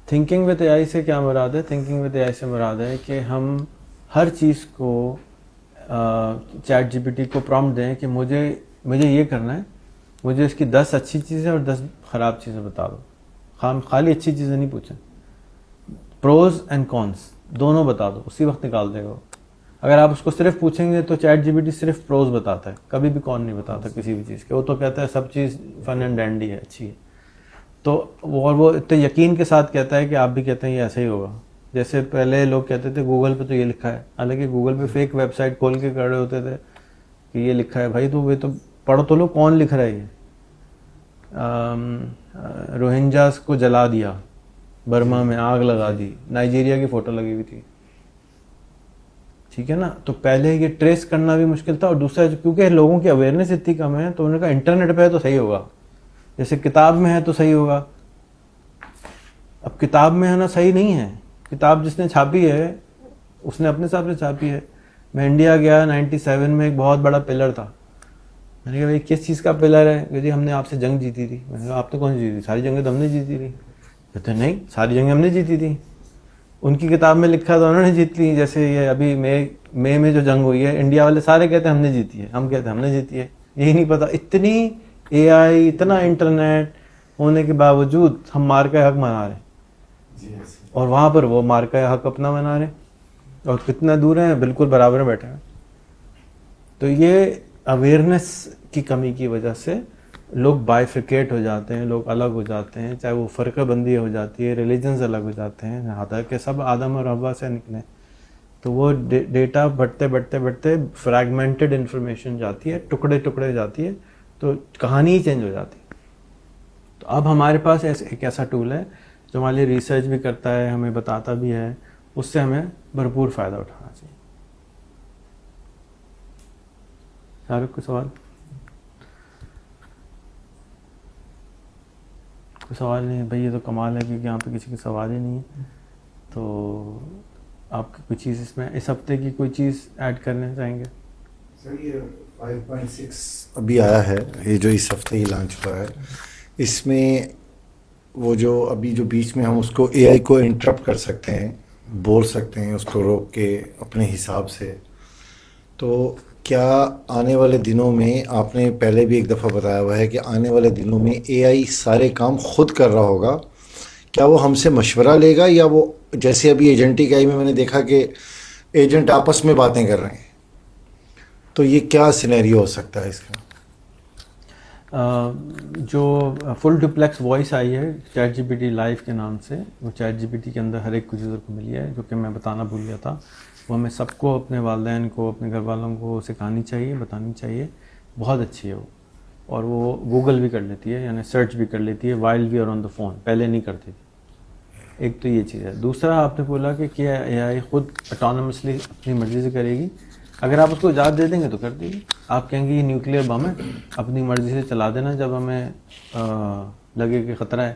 تھنکنگ وتھ اے آئی سے کیا مراد ہے؟ تھنکنگ وتھ اے آئی سے مراد ہے کہ ہم ہر چیز کو چیٹ جی پی ٹی کو پرومپٹ دیں کہ مجھے یہ کرنا ہے, مجھے اس کی 10 اچھی چیزیں اور 10 خراب چیزیں بتا دو. خالی اچھی چیزیں نہیں پوچھیں, پروز اینڈ کونس دونوں بتا دو, اسی وقت نکال دے گا. اگر آپ اس کو صرف پوچھیں گے تو چیٹ جی پی ٹی صرف پروز بتاتا ہے, کبھی بھی کون نہیں بتاتا کسی بھی چیز کے. وہ تو کہتا ہے سب چیز فن اینڈ ڈینڈی ہے, اچھی ہے. تو وہ اتنے یقین کے ساتھ کہتا ہے کہ آپ بھی کہتے ہیں یہ ایسا ہی ہوگا. جیسے پہلے لوگ کہتے تھے گوگل پہ تو یہ لکھا ہے, حالانکہ گوگل پہ فیک ویب سائٹ کھول کے کر رہے ہوتے تھے کہ یہ لکھا ہے. بھائی تو یہ تو پڑھو تو لو کون لکھ رہا ہے. یہ روہنجاز کو جلا دیا, برما میں آگ لگا دی, نائجیریا کی فوٹو لگی ہوئی تھی, ٹھیک ہے نا. تو پہلے یہ ٹریس کرنا بھی مشکل تھا, اور دوسرا کیونکہ لوگوں کی اویئرنیس اتنی کم ہے, تو انہوں نے کہا انٹرنیٹ پہ ہے تو صحیح ہوگا, جیسے کتاب میں ہے تو صحیح ہوگا. اب کتاب میں ہے نا, صحیح نہیں ہے. کتاب جس نے چھاپی ہے اس نے اپنے حساب سے چھاپی ہے. میں انڈیا گیا 97 میں, ایک بہت بڑا پلر تھا. میں نے کہا بھائی کس چیز کا پلر ہے؟ کہ جی ہم نے آپ سے جنگ جیتی تھی. میں نے کہا آپ نے کون سی جیتی؟ ساری جنگیں تو ہم نے جیتی تھی. کہتے نہیں, ساری جنگیں ہم نے جیتی تھی. ان کی کتاب میں لکھا تھا انہوں نے جیت لی. جیسے یہ ابھی مئی میں جو جنگ ہوئی ہے, انڈیا والے سارے کہتے ہیں ہم نے جیتی ہے, ہم کہتے ہیں ہم نے جیتی ہے. یہی نہیں پتا, اتنی اے آئی, اتنا انٹرنیٹ ہونے کے باوجود ہم مارکہ حق منا رہے ہیں, اور وہاں پر وہ مارکہ حق اپنا منا رہے ہیں, اور کتنا دور ہیں, بالکل برابر میں بیٹھے ہیں. تو یہ اویئرنیس کی کمی کی وجہ سے لوگ بائیفیکیٹ ہو جاتے ہیں, لوگ الگ ہو جاتے ہیں, چاہے وہ فرقہ بندی ہو جاتی ہے, ریلیجنز الگ ہو جاتے ہیں. حالانکہ سب آدم اور حوا سے نکلے, تو وہ ڈیٹا بڑھتے بڑھتے بڑھتے فریگمنٹڈ انفارمیشن جاتی ہے, ٹکڑے ٹکڑے جاتی ہے, تو کہانی ہی چینج ہو جاتی ہے. تو اب ہمارے پاس ایک ایسا ٹول ہے جو ہمارے لیے ریسرچ بھی کرتا ہے, ہمیں بتاتا بھی ہے, اس سے ہمیں بھرپور فائدہ اٹھانا چاہیے. شاہ رخ, کوئی سوال؟ کوئی سوال نہیں بھائی, یہ تو کمال ہے کیونکہ یہاں پہ کسی کے سوال ہی نہیں ہے. تو آپ کی کوئی چیز اس میں اس ہفتے کی کوئی چیز ایڈ کرنا چاہیں گے؟ سر یہ 5.6 ابھی آیا ہے, یہ جو اس ہفتے ہی لانچ ہوا ہے, اس میں وہ جو ابھی جو بیچ میں ہم اس کو اے آئی کو انٹرپٹ کر سکتے ہیں, بول سکتے ہیں اس کو روک کے اپنے حساب سے. تو کیا آنے والے دنوں میں, آپ نے پہلے بھی ایک دفعہ بتایا ہوا ہے کہ آنے والے دنوں میں اے آئی سارے کام خود کر رہا ہوگا, کیا وہ ہم سے مشورہ لے گا, یا وہ جیسے ابھی ایجنٹک آئی میں نے دیکھا کہ ایجنٹ آپس میں باتیں کر رہے ہیں, تو یہ کیا سینیریو ہو سکتا ہے اس کا؟ جو فل ڈپلیکس وائس آئی ہے ChatGPT live کے نام سے, وہ چیٹ جی پی ٹی کے اندر ہر ایک یوزر کو ملی ہے, جو کہ میں بتانا بھول گیا تھا. وہ ہمیں سب کو, اپنے والدین کو, اپنے گھر والوں کو سکھانی چاہیے, بتانی چاہیے. بہت اچھی ہے وہ, اور وہ گوگل بھی کر لیتی ہے, یعنی سرچ بھی کر لیتی ہے while we are on the phone, پہلے نہیں کرتی تھی. ایک تو یہ چیز ہے. دوسرا آپ نے بولا کہ کیا اے آئی خود اٹانومسلی اپنی مرضی سے کرے گی؟ اگر آپ اس کو اجازت دے دیں گے تو کر دے گی. آپ کہیں گے یہ نیوکلیئر بم ہے, اپنی مرضی سے چلا دینا, جب ہمیں لگے کہ خطرہ ہے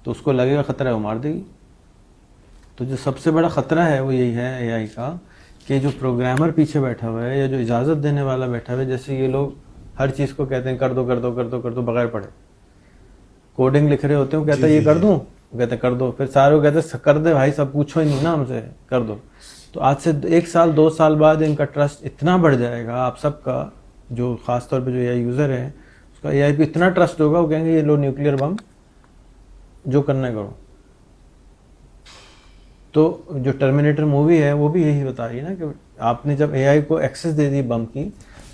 تو اس کو لگے گا خطرہ ہے, وہ مار دے گی. تو جو سب سے بڑا خطرہ ہے وہ یہی ہے اے آئی کا, کہ جو پروگرامر پیچھے بیٹھا ہوا ہے یا جو اجازت دینے والا بیٹھا ہوا ہے, جیسے یہ لوگ ہر چیز کو کہتے ہیں کر دو کر دو کر دو کر دو بغیر پڑھے. کوڈنگ لکھ رہے ہوتے ہیں, وہ کہتا ہے یہ کر دوں, وہ کہتے ہیں کر دو, پھر سارے وہ کہتے ہیں کر دے بھائی, سب پوچھو ہی نہیں نا ہم سے, کر دو. تو آج سے 1 سال 2 سال بعد ان کا ٹرسٹ اتنا بڑھ جائے گا آپ سب کا, جو خاص طور پہ جو اے آئی یوزر ہے اس کا اے آئی پہ اتنا ٹرسٹ ہوگا, وہ کہیں گے یہ لو نیوکلیئر بم, جو کرنا ہے کرو. تو جو ٹرمینیٹر مووی ہے وہ بھی یہی بتا رہی ہے نا کہ آپ نے جب اے آئی کو ایکسس دے دی بم کی,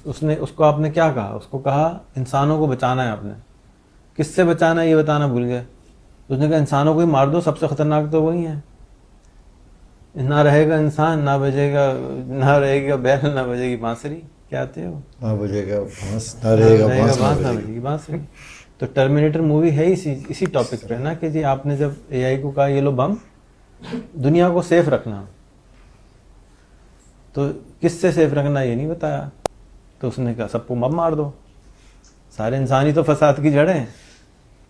اس کو آپ نے کیا کہا, اس کو کہا انسانوں کو بچانا ہے. آپ نے کس سے بچانا ہے یہ بتانا بھول گئے. اس نے کہا انسانوں کو ہی مار دو, سب سے خطرناک تو وہی ہے. نہ رہے گا انسان, نہ بجے گا, نہ رہے گا بیل, نہ بجے گی بانسری. کیا آتے ہو, نہ بجے گا بانس, نہ رہے گا بانس, نہ بجے گی بانسری. تو ٹرمینیٹر مووی ہے اسی ٹاپک پہ نا, کہ جی آپ نے جب اے آئی کو کہا یہ لو بم, دنیا کو سیف رکھنا, تو کس سے سیف رکھنا یہ نہیں بتایا. تو اس نے کہا سب کو بم مار دو. سارے انسانی تو فساد کی جڑیں ہیں,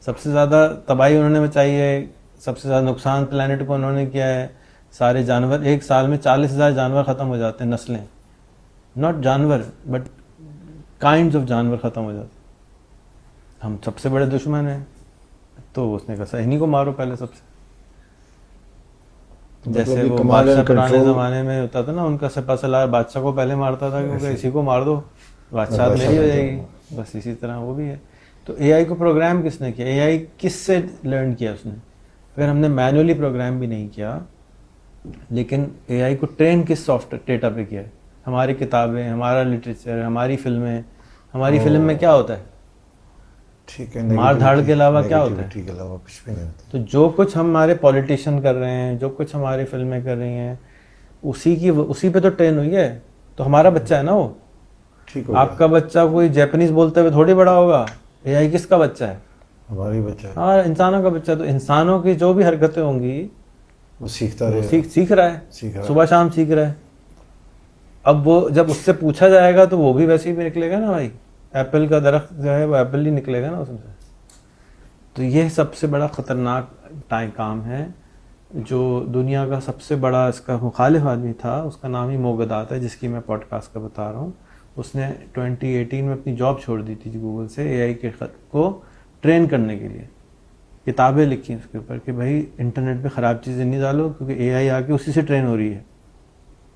سب سے زیادہ تباہی انہوں نے مچائی ہے, سب سے زیادہ نقصان پلانٹ کو انہوں نے کیا ہے. سارے جانور, 1 سال میں 40,000 جانور ختم ہو جاتے ہیں, نسلیں, ناٹ جانور بٹ کائنڈز آف جانور ختم ہو جاتے ہیں. ہم سب سے بڑے دشمن ہیں. تو اس نے کہا انہیں کو مارو پہلے سب سے. جیسے وہ بادشاہ پرانے زمانے میں ہوتا تھا نا, ان کا سپہ سالار بادشاہ کو پہلے مارتا تھا, کیونکہ اسی کو مار دو بادشاہ میری ہو جائے گی. بس اسی طرح وہ بھی ہے. تو اے آئی کو پروگرام کس نے کیا, اے آئی کس سے لرن کیا اس نے. اگر ہم نے مینولی پروگرام بھی نہیں کیا, لیکن اے آئی کو ٹرین کس سافٹ ڈیٹا پہ کیا ہے. ہماری کتابیں, ہمارا لٹریچر, ہماری فلمیں. ہماری فلم میں کیا ہوتا ہے, ٹھیک ہے, مار دھاڑ کے علاوہ کیا ہوتا ہے. ٹھیک ہے, علاوہ کچھ بھی نہیں ہوتا. تو جو کچھ ہمارے پولیٹیشین کر رہے ہیں, جو کچھ ہماری فلمیں کر رہی ہیں, اسی پہ تو ٹرین ہوئی ہے. تو ہمارا بچہ ہے نا وہ. ٹھیک ہو آپ کا بچہ کوئی جیپنیز بولتے ہوئے تھوڑی بڑا ہوگا. اے آئی کس کا بچہ ہے, ہماری بچہ ہے, ہاں انسانوں کا بچہ. تو انسانوں کی جو بھی حرکتیں ہوں گی وہ سیکھتا رہے, سیکھ رہا ہے, صبح شام سیکھ رہا ہے. اب وہ جب اس سے پوچھا جائے گا تو وہ بھی ویسے ہی نکلے گا نا بھائی. ایپل کا درخت جو ہے وہ ایپل ہی نکلے گا نا اس میں سے. تو یہ سب سے بڑا خطرناک کام ہے. جو دنیا کا سب سے بڑا اس کا مخالف آدمی تھا, اس کا نام ہی موگدات ہے, جس کی میں پوڈ کاسٹ کا بتا رہا ہوں. اس نے 2018 میں اپنی جاب چھوڑ دی تھی گوگل سے, اے آئی کے خط کو ٹرین کرنے کے لیے. کتابیں لکھی اس کے اوپر کہ بھائی انٹرنیٹ پہ خراب چیزیں نہیں ڈالو, کیونکہ اے آئی آ کے اسی سے ٹرین ہو رہی ہے.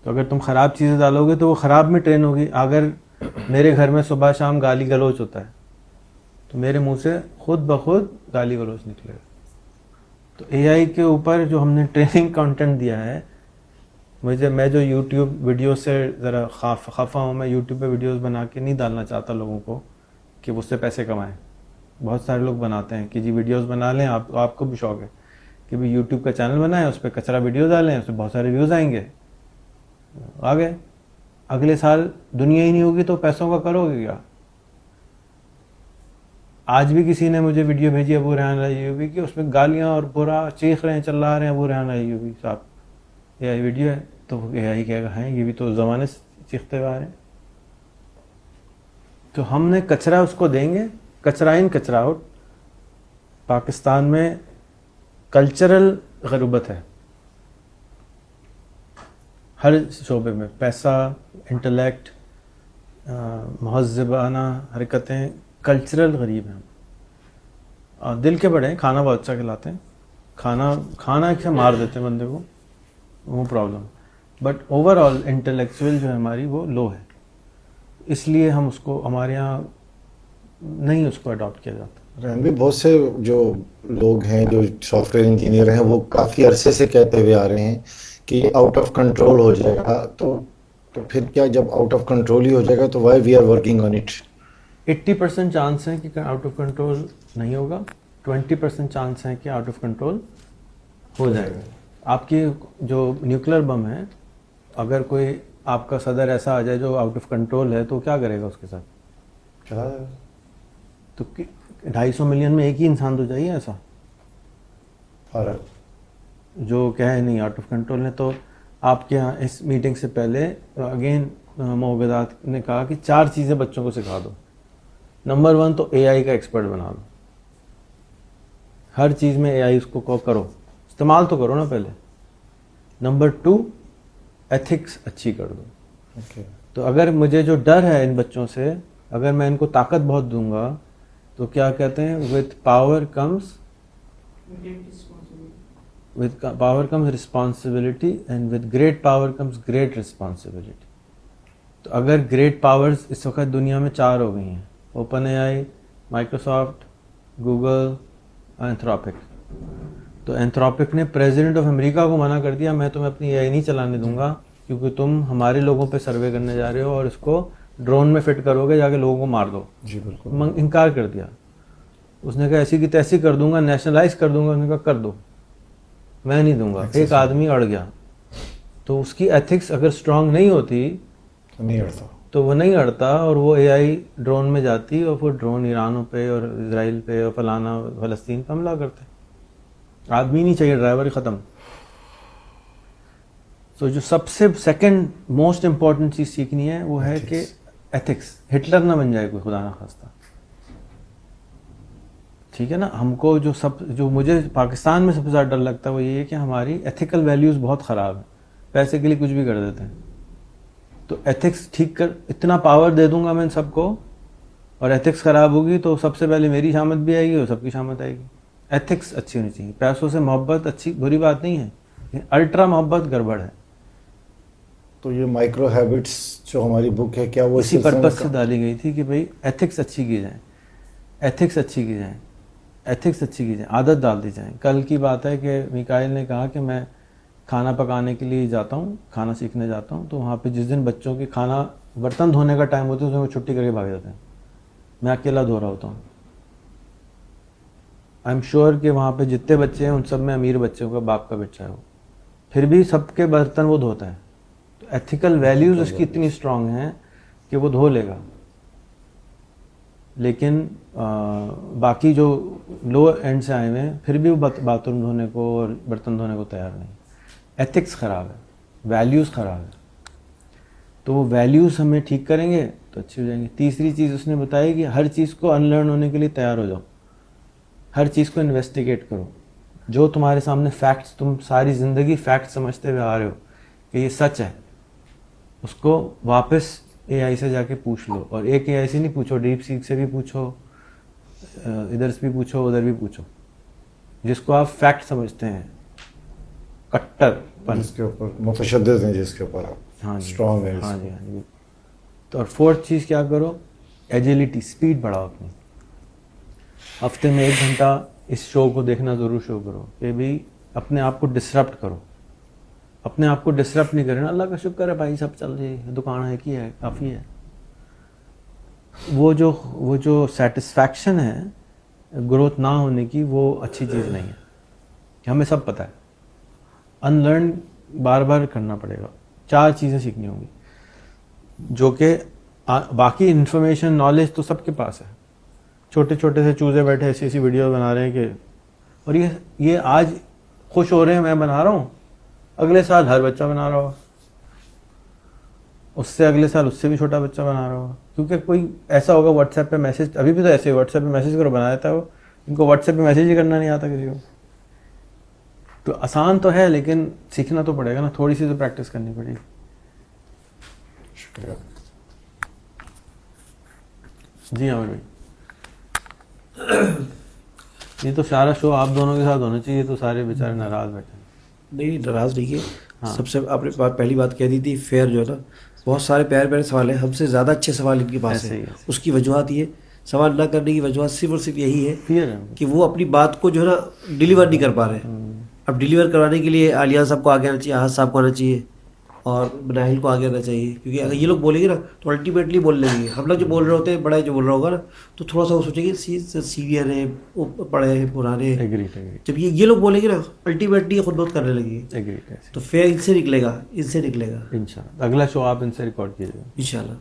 تو اگر تم خراب چیزیں ڈالو گے تو وہ خراب میں ٹرین ہوگی. اگر میرے گھر میں صبح شام گالی گلوچ ہوتا ہے تو میرے منہ سے خود بخود گالی گلوچ نکلے گا. تو اے آئی کے اوپر جو ہم نے ٹریننگ کانٹینٹ دیا ہے, میں جو یوٹیوب ویڈیو سے ذرا خفا ہوں, میں یوٹیوب پہ ویڈیوز بنا کے نہیں ڈالنا چاہتا لوگوں کو کہ اس سے پیسے کمائیں. بہت سارے لوگ بناتے ہیں کہ جی ویڈیوز بنا لیں, آپ کو بھی شوق ہے کہ بھی یوٹیوب کا چینل بنائیں, اس پہ کچرا ویڈیو ڈالیں, اس پہ بہت سارے ویوز آئیں گے. آ گئے. اگلے سال دنیا ہی نہیں ہوگی تو پیسوں کا کرو گے کیا؟ آج بھی کسی نے مجھے ویڈیو بھیجی ابو ریحان ایوبی کی، اس میں گالیاں اور برا چیخ رہے ہیں، چلا رہے ہیں ابو ریحان ایوبی صاحب. اے آئی ویڈیو ہے تو اے آئی کہے گا ہے یہ بھی تو زمانے سے چیختے ہوئے آ رہے ہیں. تو ہم نے کچرا اس کو دیں گے، کچرا ان کچرا آؤٹ. پاکستان میں کلچرل غربت ہے ہر شعبے میں، پیسہ، انٹلیکٹ، مہذبانہ حرکتیں، کلچرل غریب ہیں. اور دل کے بڑے ہیں، کھانا بہت اچھا کھلاتے ہیں، کھانا ایک سے مار دیتے ہیں بندے کو، وہ problem. But over all intellectual جو ہے ہماری وہ لو ہے، اس لیے ہم اس کو ہمارے یہاں نہیں اس کو اڈاپٹ کیا جاتا. بھی بہت سے جو لوگ ہیں جو سافٹ ویئر انجینئر ہیں وہ کافی عرصے سے کہتے ہوئے آ رہے ہیں کہ آؤٹ آف کنٹرول ہو جائے گا. تو پھر کیا جب آؤٹ آف کنٹرول ہی ہو جائے گا تو why we are working on it? 80% chance ہے کہ آؤٹ آف کنٹرول نہیں ہوگا، 20% چانس ہے کہ آؤٹ آف کنٹرول ہو جائے گا. آپ کی جو نیوکلیر بم ہے، اگر کوئی آپ کا صدر ایسا آ جائے جو آؤٹ آف کنٹرول ہے تو کیا کرے گا اس کے ساتھ؟ چلا جائے گا. تو 250 ملین میں ایک ہی انسان تو چاہیے ایسا جو کہے نہیں آؤٹ آف کنٹرول ہے. تو آپ کے یہاں اس میٹنگ سے پہلے اگین موجودات نے کہا کہ 4 چیزیں بچوں کو سکھا دو. نمبر 1 تو اے آئی کا ایکسپرٹ بنا دو، ہر چیز میں اے آئی اس کو کرو، استعمال تو کرو نا پہلے. نمبر 2 ایتھکس اچھی کر دو. تو اگر مجھے جو ڈر ہے ان بچوں سے، اگر میں ان کو طاقت بہت دوں گا تو کیا کہتے ہیں with power comes responsibility and with great power comes great responsibility. تو اگر گریٹ پاورز اس وقت دنیا میں 4 ہو گئی ہیں، اوپن اے آئی، مائکروسافٹ، گوگل، اینتھروپک. تو اینتھروپک نے پریزیڈنٹ آف امریکہ کو منع کر دیا میں تمہیں اپنی اے آئی نہیں چلانے دوں گا کیونکہ تم ہمارے لوگوں پہ سروے کرنے جا رہے ہو اور اس کو ڈرون میں فٹ کرو گے، جا کے لوگوں کو مار دو. جی بالکل. انکار کر دیا. اس نے کہا ایسی کی تیسی کر دوں گا، نیشنلائز کر دوں گا. اس نے کہا کر دو، میں نہیں دوں گا. ایک آدمی اڑ گیا. تو اس کی ایتھکس اگر اسٹرانگ نہیں ہوتی نہیں اڑتا، تو وہ نہیں اڑتا اور وہ اے آئی ڈرون میں جاتی اور وہ ڈرون ایرانوں پہ اور اسرائیل پہ اور فلانا فلسطین پہ حملہ کرتے. آدمی نہیں چاہیے، ڈرائیور ہی ختم. تو جو سب سے سیکنڈ موسٹ امپورٹنٹ چیز سیکھنی ہے وہ ہے کہ ایتھکس. ہٹلر نہ بن جائے کوئی، خدا نہ خواستہ. ٹھیک ہے نا. ہم کو جو مجھے پاکستان میں سب سے زیادہ ڈر لگتا ہے وہ یہ ہے کہ ہماری ایتھیکل ویلیوز بہت خراب ہیں، پیسے کے لیے کچھ بھی کر دیتے ہیں. تو ایتھکس ٹھیک کر، اتنا پاور دے دوں گا میں ان سب کو اور ایتھکس خراب ہوگی تو سب سے پہلے میری شامت بھی آئے گی اور سب کی شامت آئے گی. ایتھکس اچھی ہونی چاہیے. پیسوں سے محبت اچھی بری بات نہیں ہے، لیکن الٹرا محبت گڑبڑ ہے. تو یہ مائکرو ہیبٹس جو ہماری بک ہے کیا وہ اسی پرپز سے ڈالی گئی تھی کہ بھئی ایتھکس اچھی کی جائیں، ایتھکس اچھی کی جائیں، ایتھکس اچھی کی جائیں، عادت ڈال دی جائیں. کل کی بات ہے کہ میکائل نے کہا کہ میں کھانا پکانے کے لیے جاتا ہوں، کھانا سیکھنے جاتا ہوں، تو وہاں پہ جس دن بچوں کی کھانا برتن دھونے کا ٹائم ہوتا ہے اس میں وہ چھٹی کر کے بھاگ جاتے ہیں، میں اکیلا دھو رہا ہوتا ہوں. آئی ایم شیور کہ وہاں پہ جتنے بچے ہیں ان سب میں امیر بچوں کا باپ کا بچہ ہے وہ، پھر بھی سب کے برتن وہ دھوتا ہے. تو ایتھیکل ویلیوز اس کی اتنی اسٹرانگ ہیں کہ وہ دھو لے گا. لیکن باقی جو لو اینڈ سے آئے ہوئے ہیں پھر بھی وہ باتھ روم دھونے کو اور برتن دھونے کو تیار نہیں. ایتھکس خراب ہے، ویلیوز خراب ہے. تو وہ ویلیوز ہمیں ٹھیک کریں گے تو اچھی ہو جائیں گے. تیسری چیز اس نے بتائی کہ ہر چیز کو انلرن ہونے کے لیے تیار ہو جاؤ، ہر چیز کو انویسٹیگیٹ کرو. جو تمہارے سامنے فیکٹس، تم ساری زندگی فیکٹ سمجھتے ہوئے آ رہے ہو کہ یہ سچ ہے، اس کو واپس اے آئی سے جا کے پوچھ لو. اور ایک اے آئی سے نہیں پوچھو، ڈیپ سیک سے بھی پوچھو، ادھر سے بھی پوچھو، ادھر بھی پوچھو، جس کو آپ فیکٹ سمجھتے ہیں، کٹر پن، جس کے اوپر متشدد ہیں، جس کے اوپر آپ ہاں جی، اسٹرانگ ہے. ہاں جی، ہاں جی. تو اور 4تھ چیز کیا کرو، ایجیلٹی، سپیڈ بڑھاؤ اپنی. ہفتے میں 1 گھنٹہ اس شو کو دیکھنا ضرور شروع کرو کہ بھی اپنے آپ کو ڈسرپٹ کرو. اپنے آپ کو ڈسرپٹ نہیں کرے نا، اللہ کا شکر ہے بھائی سب چل رہی ہے، دکان ہے کی ہے، کافی ہے. وہ جو سیٹسفیکشن ہے گروتھ نہ ہونے کی، وہ اچھی چیز نہیں ہے. ہمیں سب پتہ ہے، ان لرن بار بار کرنا پڑے گا. 4 چیزیں سیکھنی ہوں گی, جو کہ باقی انفارمیشن نالج تو سب کے پاس ہے. چھوٹے چھوٹے سے چوزے بیٹھے ایسی ایسی ویڈیو بنا رہے ہیں کہ, اور یہ آج خوش ہو رہے ہیں میں بنا رہا ہوں, اگلے سال ہر بچہ بنا رہا ہوگا, اس سے اگلے سال اس سے بھی چھوٹا بچہ بنا رہا ہوگا, کیونکہ کوئی ایسا ہوگا واٹس ایپ پہ میسج, ابھی بھی تو ایسے واٹس ایپ پہ میسج کرو بنا دیتا ہے وہ, ان کو واٹس ایپ پہ میسج ہی کرنا نہیں آتا کسی کو. تو آسان تو ہے لیکن سیکھنا تو پڑے گا نا, تھوڑی سی تو پریکٹس کرنی پڑے گی. شکریہ. جی عامر بھائی, یہ تو سارا شو آپ دونوں کے ساتھ ہونا چاہیے, تو سارے بیچارے ناراض بیٹھے. نہیں ناراض نہیں ہے, سب سے آپ نے پہلی بات کہہ دی تھی فیئر جو ہے نا, بہت سارے پیارے پیارے سوال ہیں, ہم سے زیادہ اچھے سوال ان کے پاس ہیں. اس کی وجوہات یہ سوال نہ کرنے کی وجوہات صرف اور صرف یہی ہے فیئر ہے کہ وہ اپنی بات کو جو ہے نا ڈیلیور نہیں کر پا رہے. اب ڈیلیور کروانے کے لیے عالیہ صاحب کو آگے آنا چاہیے, احد صاحب کو آنا چاہیے, اور بناہل کو آگے آنا چاہیے, کیونکہ اگر یہ لوگ بولیں گے نا تو الٹیمیٹلی بول لیں گے. ہم لوگ جو بول رہے ہوتے ہیں, بڑا جو بول رہا ہوگا نا, تو تھوڑا سا وہ سوچیں گے سینئر ہیں, پڑھے ہیں, پرانے ہیں. جب یہ لوگ بولیں گے نا الٹیمیٹلی خود بہت کرنے لگیں گے, تو فیئر ان سے نکلے گا, ان سے نکلے گا انشاءاللہ. اگلا شو آپ ان سے ریکارڈ کیجیے گا انشاءاللہ.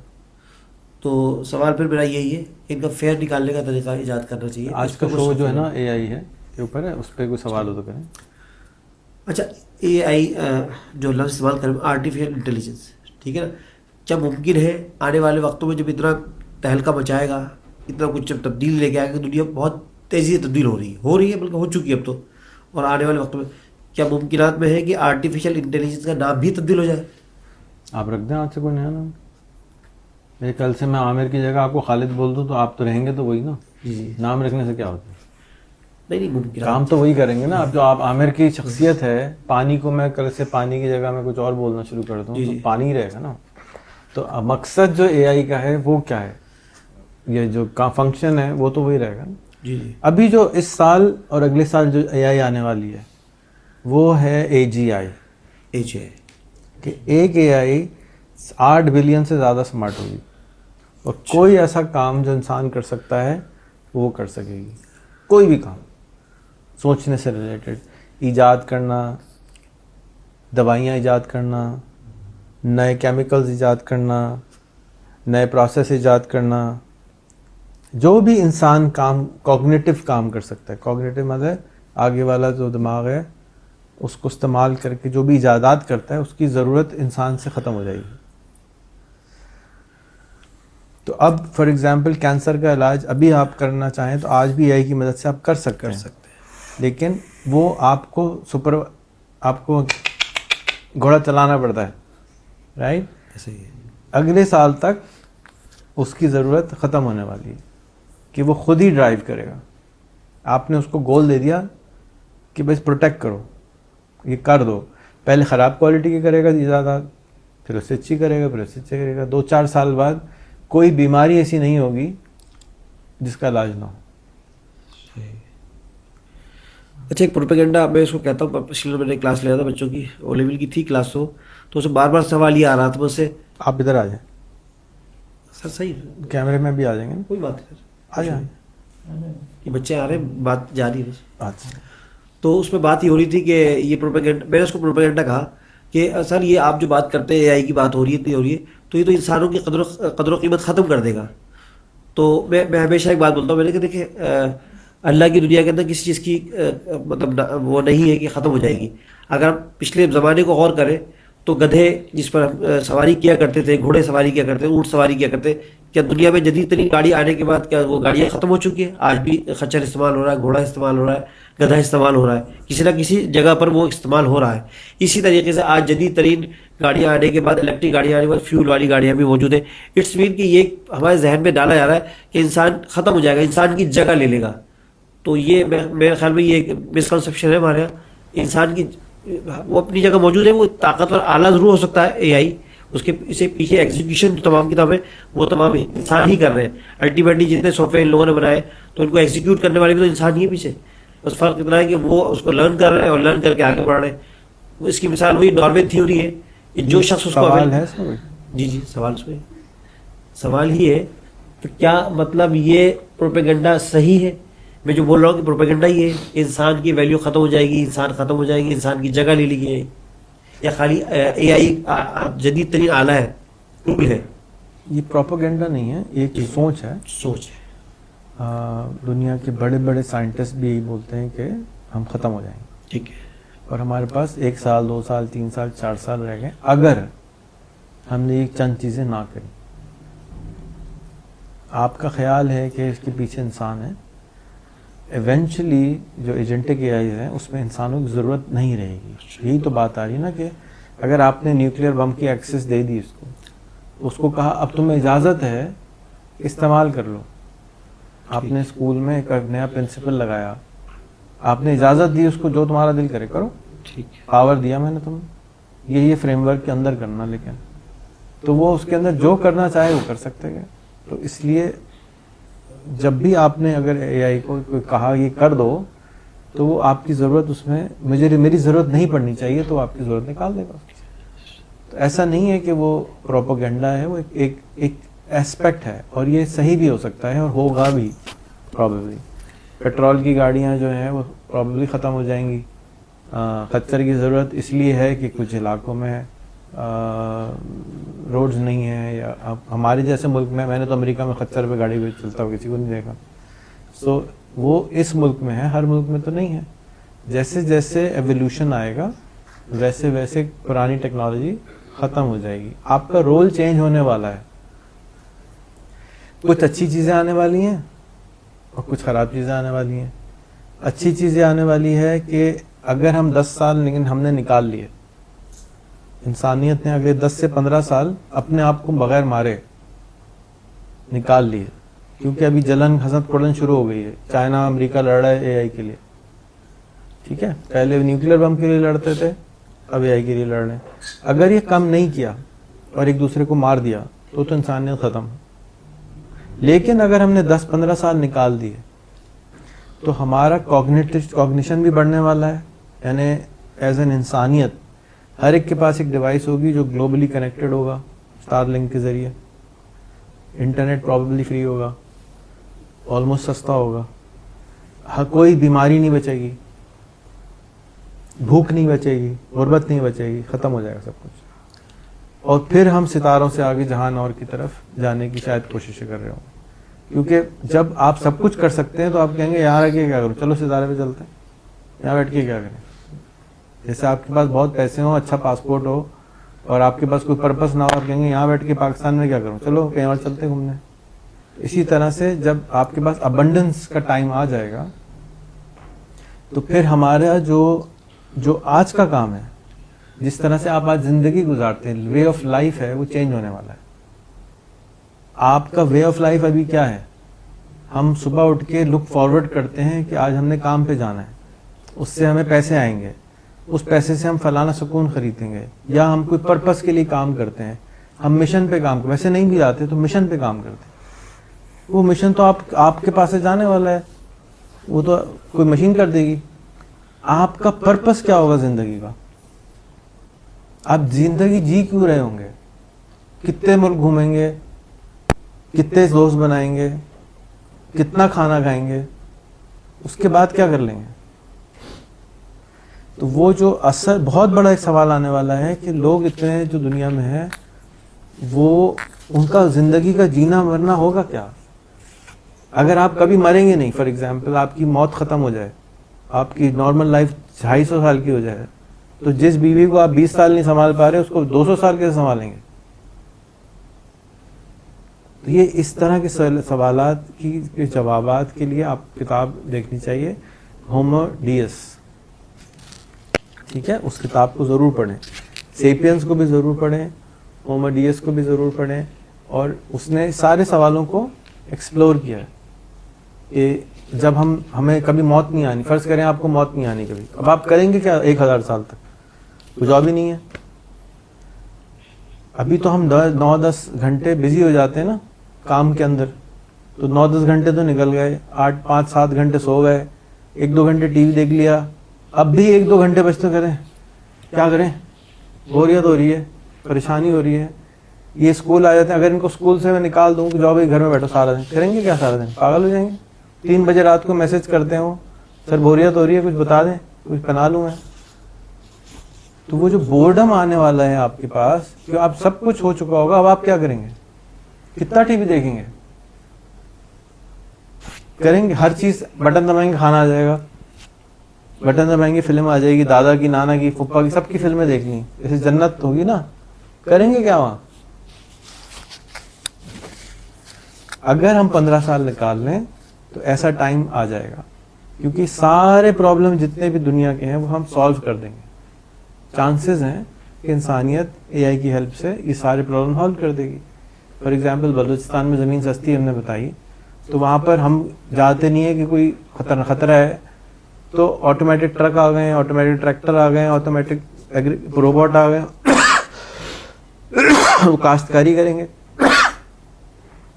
تو سوال پھر میرا یہی ہے کہ ان کا فیئر نکالنے کا طریقہ ایجاد کرنا چاہیے. آج کا شو جو ہے نا اے آئی ہے کے اوپر ہے, اس پہ کوئی سوال ہو تو کریں. اچھا اے آئی جو لفظ استعمال کریں, آرٹیفیشیل انٹیلیجنس, ٹھیک ہے نا, کیا ممکن ہے آنے والے وقتوں میں جب اتنا تہلکہ مچائے گا, اتنا کچھ جب تبدیل لے کے آئے گا, دنیا بہت تیزی سے تبدیل ہو رہی ہے بلکہ ہو چکی ہے اب تو, اور آنے والے وقتوں میں کیا ممکنات میں ہے کہ آرٹیفیشیل انٹیلیجنس کا نام بھی تبدیل ہو جائے؟ آپ رکھ دیں آج سے کوئی نیا نام. میرے کل سے میں عامر کی جگہ آپ کو خالد بول دوں تو آپ تو رہیں گے تو وہی نا. جی نام رکھنے سے کیا ہوتا ہے, نہیں ممکن کام تو وہی کریں گے نا. اب جو آپ عامر کی شخصیت ہے, پانی کو میں کل سے پانی کی جگہ میں کچھ اور بولنا شروع کر دوں تو پانی ہی رہے گا نا. تو مقصد جو اے آئی کا ہے وہ کیا ہے, یہ جو فنکشن ہے وہ تو وہی رہے گا نا. جی ابھی جو اس سال اور اگلے سال جو اے آئی آنے والی ہے وہ ہے اے جی آئی, کہ ایک اے آئی 8 بلین سے زیادہ سمارٹ ہوگی, اور کوئی ایسا کام جو انسان کر سکتا ہے وہ کر سکے گی. کوئی بھی کام سوچنے سے ریلیٹڈ, ایجاد کرنا, دوائیاں ایجاد کرنا, نئے کیمیکلز ایجاد کرنا, نئے پروسیس ایجاد کرنا, جو بھی انسان کام کوگنیٹو کام کر سکتا ہے. کوگنیٹو مطلب آگے والا جو دماغ ہے اس کو استعمال کر کے جو بھی ایجادات کرتا ہے اس کی ضرورت انسان سے ختم ہو جائے گی. تو اب فار ایگزامپل کینسر کا علاج ابھی آپ کرنا چاہیں تو آج بھی اے آئی کی مدد سے آپ کر سکتے ہیں, لیکن وہ آپ کو گھوڑا چلانا پڑتا ہے, رائٹ. ایسے ہی ہے. اگلے سال تک اس کی ضرورت ختم ہونے والی ہے کہ وہ خود ہی ڈرائیو کرے گا. آپ نے اس کو گول دے دیا کہ بس پروٹیکٹ کرو, یہ کر دو. پہلے خراب کوالٹی کی کرے گا ایجادات, پھر اس سے اچھی کرے گا, پھر اس سے اچھی کرے گا. 2-4 سال بعد کوئی بیماری ایسی نہیں ہوگی جس کا علاج نہ ہو. اچھا ایک پروپیگنڈا میں اس کو کہتا ہوں, پچھلے میں نے کلاس لیا تھا بچوں کی, او لیول کی تھی کلاس, تو اسے بار بار سوال یہ آ رہا تھا مجھ سے. آپ ادھر آ جائیں, سر صحیح کیمرے میں بھی آ جائیں گے, کوئی بات نہیں آ جائیں. یہ بچے آ رہے ہیں, بات جاری ہے. اچھا, تو اس میں بات یہ ہو رہی تھی کہ یہ پروپیگنڈا, میں نے اس کو پروپیگنڈا کہا کہ سر یہ آپ جو بات کرتے ہیں اے آئی کی بات ہو رہی ہے, اتنی ہو رہی ہے, تو یہ تو انسانوں کی قدر و قیمت ختم کر دے گا. تو میں ہمیشہ ایک بات بولتا ہوں, میں نے کہ دیکھیں اللہ کی دنیا کے اندر کسی چیز کی مطلب وہ نہیں ہے کہ ختم ہو جائے گی. اگر ہم پچھلے زمانے کو غور کریں تو گدھے جس پر سواری کیا کرتے تھے, گھوڑے سواری کیا کرتے, اونٹ سواری کیا کرتے, کیا دنیا میں جدید ترین گاڑی آنے کے بعد کیا وہ گاڑیاں ختم ہو چکی ہیں؟ آج بھی خچر استعمال ہو رہا ہے, گھوڑا استعمال ہو رہا ہے, گدھا استعمال ہو رہا ہے, کسی نہ کسی جگہ پر وہ استعمال ہو رہا ہے. اسی طریقے سے آج جدید ترین گاڑیاں آنے کے بعد, الیکٹرک گاڑیاں آنے کے بعد فیول والی گاڑیاں بھی موجود ہیں. اٹس مین کہ یہ ہمارے ذہن میں ڈالا جا رہا ہے کہ انسان ختم ہو جائے گا, انسان کی جگہ لے لے گا. تو یہ میرے خیال میں یہ مسکنسیپشن ہے ہمارے یہاں. انسان کی وہ اپنی جگہ موجود ہے, وہ طاقتور اعلیٰ ضرور ہو سکتا ہے اے آئی, اس کے اسے پیچھے ایگزیکیوشن تمام کتابیں وہ تمام انسان ہی کر رہے ہیں. الٹیمیٹلی جتنے سافٹ ویئر ان لوگوں نے بنائے تو ان کو ایگزیکیوٹ کرنے والے بھی تو انسان ہی ہے پیچھے. بس فرق اتنا ہے کہ وہ اس کو لرن کر رہے ہیں اور لرن کر کے آگے بڑھ رہے ہیں. اس کی مثال وہی ڈاروین تھیوری ہے, جو شخص اس کو سوال ہے سر. جی سوال اس میں سوال ہی ہے تو کیا مطلب یہ پروپیگنڈا صحیح ہے؟ میں جو بول رہا ہوں کہ پروپیگنڈا ہی ہے, انسان کی ویلیو ختم ہو جائے گی, انسان ختم ہو جائے گی, انسان کی جگہ لے لی گئی. یا خالی اے آئی جدید ترین آلہ ہے, ٹول ہے؟ یہ پروپیگنڈا نہیں ہے, یہ ایک سوچ ہے. سوچ ہے. دنیا کے بڑے بڑے سائنٹسٹ بھی یہی بولتے ہیں کہ ہم ختم ہو جائیں گے, ٹھیک ہے, اور ہمارے پاس 1 سال 2 سال 3 سال 4 سال رہ گئے اگر ہم نے یہ چند چیزیں نہ کریں. آپ کا خیال ہے کہ اس کے پیچھے انسان ہے, ایونچولی جو ایجنٹک اے آئی ہیں اس میں انسانوں کی ضرورت نہیں رہے گی. یہی تو بات آ رہی ہے نا کہ اگر آپ نے نیوکلیئر بم کی ایکسس دے دی اس کو کہا اب تمہیں اجازت ہے استعمال کر لو. آپ نے اسکول میں ایک نیا پرنسپل لگایا, آپ نے اجازت دی اس کو, جو تمہارا دل کرے کرو, ٹھیک ہے, پاور دیا میں نے تمہیں, یہ فریم ورک کے اندر کرنا. لیکن تو وہ اس کے اندر جو کرنا چاہے وہ کر سکتے ہیں. تو اس لیے جب بھی آپ نے اگر اے آئی کو کہا یہ کر دو تو وہ آپ کی ضرورت اس میں میری ضرورت نہیں پڑنی چاہیے تو آپ کی ضرورت نکال دے گا. تو ایسا نہیں ہے کہ وہ پروپیگنڈا ہے, وہ ایک ایسپیکٹ ہے, اور یہ صحیح بھی ہو سکتا ہے اور ہوگا بھی پرابیبلی. پیٹرول کی گاڑیاں جو ہیں وہ پرابیبلی ختم ہو جائیں گی. خچر کی ضرورت اس لیے ہے کہ کچھ علاقوں میں روڈز نہیں ہیں, یا ہمارے جیسے ملک میں نے تو امریکہ میں خچر پہ گاڑی چلتا ہو کسی کو نہیں دیکھا. سو وہ اس ملک میں ہے, ہر ملک میں تو نہیں ہے. جیسے جیسے ایولیوشن آئے گا ویسے ویسے پرانی ٹیکنالوجی ختم ہو جائے گی. آپ کا رول چینج ہونے والا ہے. کچھ اچھی چیزیں آنے والی ہیں اور کچھ خراب چیزیں آنے والی ہیں. اچھی چیزیں آنے والی ہے کہ اگر ہم 10 سال لیکن ہم نے نکال لیے, انسانیت نے اگلے 10 سے 15 سال اپنے آپ کو بغیر مارے نکال لیے, کیونکہ ابھی جلن حسد پڑن شروع ہو گئی ہے. چائنا امریکہ لڑ رہا ہے اے آئی کے لیے, ٹھیک ہے, پہلے نیوکلیئر بم کے لیے لڑتے تھے, اب اے آئی کے لیے لڑ رہے ہیں. اگر یہ کم نہیں کیا اور ایک دوسرے کو مار دیا تو انسانیت ختم. لیکن اگر ہم نے 10-15 سال نکال دیے تو ہمارا کوگنیشن بھی بڑھنے والا ہے. یعنی ایز این انسانیت ہر ایک کے پاس ایک ڈیوائس ہوگی جو گلوبلی کنیکٹڈ ہوگا اسٹار لنک کے ذریعے. انٹرنیٹ پرابیبلی فری ہوگا, آلموسٹ سستا ہوگا, کوئی بیماری نہیں بچے گی, بھوک نہیں بچے گی, غربت نہیں بچے گی, ختم ہو جائے گا سب کچھ. اور پھر ہم ستاروں سے آگے جہان اور کی طرف جانے کی شاید کوششیں کر رہے ہوں. کیونکہ جب آپ سب کچھ کر سکتے ہیں تو آپ کہیں گے یہاں رہ کے کیا کروں, چلو ستارے پہ چلتے ہیں, یہاں بیٹھ کے کیا کریں. جیسے آپ کے پاس بہت پیسے ہوں, اچھا پاسپورٹ ہو اور آپ کے پاس کوئی پرپس نہ ہو, آپ کہیں گے یہاں بیٹھ کے پاکستان میں کیا کروں, چلو کہیں اور چلتے گھومنے. اسی طرح سے جب آپ کے پاس ابنڈنس کا ٹائم آ جائے گا تو پھر ہمارا جو آج کا کام ہے, جس طرح سے آپ آج زندگی گزارتے ہیں, وے آف لائف ہے, وہ چینج ہونے والا ہے. آپ کا وے آف لائف ابھی کیا ہے؟ ہم صبح اٹھ کے لک فارورڈ کرتے ہیں کہ آج ہم نے کام پہ جانا ہے, اس سے ہمیں پیسے آئیں گے, اس پیسے سے ہم فلانا سکون خریدیں گے, یا ہم کوئی پرپس کے لیے کام کرتے ہیں, ہم مشن پہ کام کرتے, ویسے نہیں بھی جاتے تو مشن پہ کام کرتے ہیں. وہ مشن تو آپ کے پاس سے جانے والا ہے, وہ تو کوئی مشین کر دے گی. آپ کا پرپس کیا ہوگا زندگی کا؟ آپ زندگی جی کیوں رہے ہوں گے؟ کتنے ملک گھومیں گے, کتنے دوست بنائیں گے, کتنا کھانا کھائیں گے, اس کے بعد کیا کر لیں گے؟ تو وہ جو اثر بہت بڑا ایک سوال آنے والا ہے کہ لوگ اتنے جو دنیا میں ہیں وہ ان کا زندگی کا جینا مرنا ہوگا کیا؟ اگر آپ کبھی مریں گے نہیں, فار ایگزامپل آپ کی موت ختم ہو جائے, آپ کی نارمل لائف 250 سال کی ہو جائے, تو جس بیوی کو آپ 20 سال نہیں سنبھال پا رہے اس کو 200 سال کیسے سنبھالیں گے؟ تو یہ اس طرح کے سوالات کے جوابات کے لیے آپ کتاب دیکھنی چاہیے, ہومو ڈیس, ٹھیک ہے, اس کتاب کو ضرور پڑھیں. سیپینس کو بھی ضرور پڑھیں, ہومو ڈیس کو بھی ضرور پڑھیں. اور اس نے سارے سوالوں کو ایکسپلور کیا ہے کہ جب ہمیں کبھی موت نہیں آنی, فرض کریں آپ کو موت نہیں آنی کبھی, اب آپ کریں گے کیا 1000 سال تک؟ کوئی جاب ہی نہیں ہے. ابھی تو ہم 9-10 گھنٹے بزی ہو جاتے ہیں نا کام کے اندر, تو 9-10 گھنٹے تو نکل گئے, 5-7 گھنٹے سو گئے, 1-2 گھنٹے ٹی وی دیکھ لیا, اب بھی 1-2 گھنٹے بچتے کریں, کیا کریں؟ بوریت ہو رہی ہے, پریشانی ہو رہی ہے. یہ اسکول آ جاتے ہیں, اگر ان کو اسکول سے میں نکال دوں کہ جاؤ بھائی گھر میں بیٹھو سارا دن, کریں گے کیا سارا دن؟ پاگل ہو جائیں گے. 3 بجے رات کو میسج کرتے ہوں, سر بوریت ہو رہی ہے, کچھ بتا دیں, کچھ بنا لوں میں. تو وہ جو بورڈم آنے والا ہے آپ کے پاس کہ اب سب کچھ ہو چکا ہوگا, اب آپ کیا کریں گے؟ کتنا ٹی وی دیکھیں گے؟ کریں گے ہر چیز بٹن دبائیں گے کھانا آ جائے گا, بٹن دبائیں گے فلم آ جائے گی, دادا کی, نانا کی, پھپھا کی, سب کی فلمیں دیکھ لیں, جیسے جنت ہوگی نا. کریں گے کیا وہاں؟ اگر ہم 15 سال نکال لیں تو ایسا ٹائم آ جائے گا, کیونکہ سارے پرابلم جتنے بھی دنیا کے ہیں وہ ہم سالو کر دیں گے. چانسز ہیں کہ انسانیت اے آئی کی ہیلپ سے یہ سارے پرابلم حل کر دے گی. فار ایگزامپل بلوچستان میں زمین سستی ہم نے بتائی, تو وہاں پر ہم جاتے نہیں ہیں کہ کوئی خطرہ ہے, تو آٹومیٹک ٹرک آ گئے ہیں, آٹومیٹک ٹریکٹر آ گئے ہیں, آٹومیٹک روبوٹ آ گئے, وہ کاشتکاری کریں گے,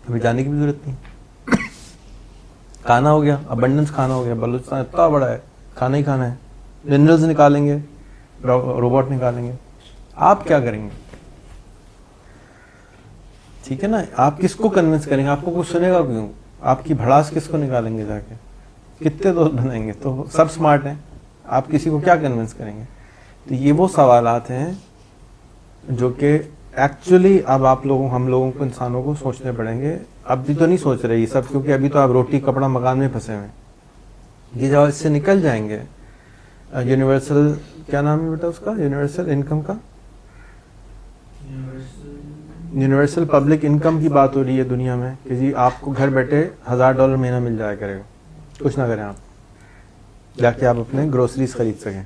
ہمیں جانے کی بھی ضرورت نہیں. کھانا ہو گیا, ابنڈنس کھانا ہو گیا, بلوچستان اتنا بڑا ہے, کھانا ہی کھانا ہے, منرلز نکالیں گے, روبوٹ نکالیں گے. آپ کیا کریں گے؟ ٹھیک ہے نا, آپ کس کو کنونس کریں گے؟ آپ کو کچھ سنے گا کیوں؟ آپ کی بھڑاس کس کو نکالیں گے جا کے؟ کتنے دوست بنائیں گے؟ تو سب سمارٹ ہیں, آپ کسی کو کیا کنونس کریں گے؟ تو یہ وہ سوالات ہیں جو کہ ایکچولی اب آپ لوگوں, ہم لوگوں کو, انسانوں کو سوچنے پڑیں گے. اب بھی تو نہیں سوچ رہے یہ سب, کیونکہ ابھی تو آپ روٹی کپڑا مکان میں پھنسے ہوئے. یہ جب اس سے نکل جائیں گے, یونیورسل کیا نام ہے بیٹا اس کا, یونیورسل انکم کا, یونیورسل پبلک انکم کی بات ہو رہی ہے دنیا میں کہ جی آپ کو گھر بیٹھے $1000 مہینہ مل جایا کرے گا, کچھ نہ کریں آپ, جا کے آپ اپنے گروسریز خرید سکیں.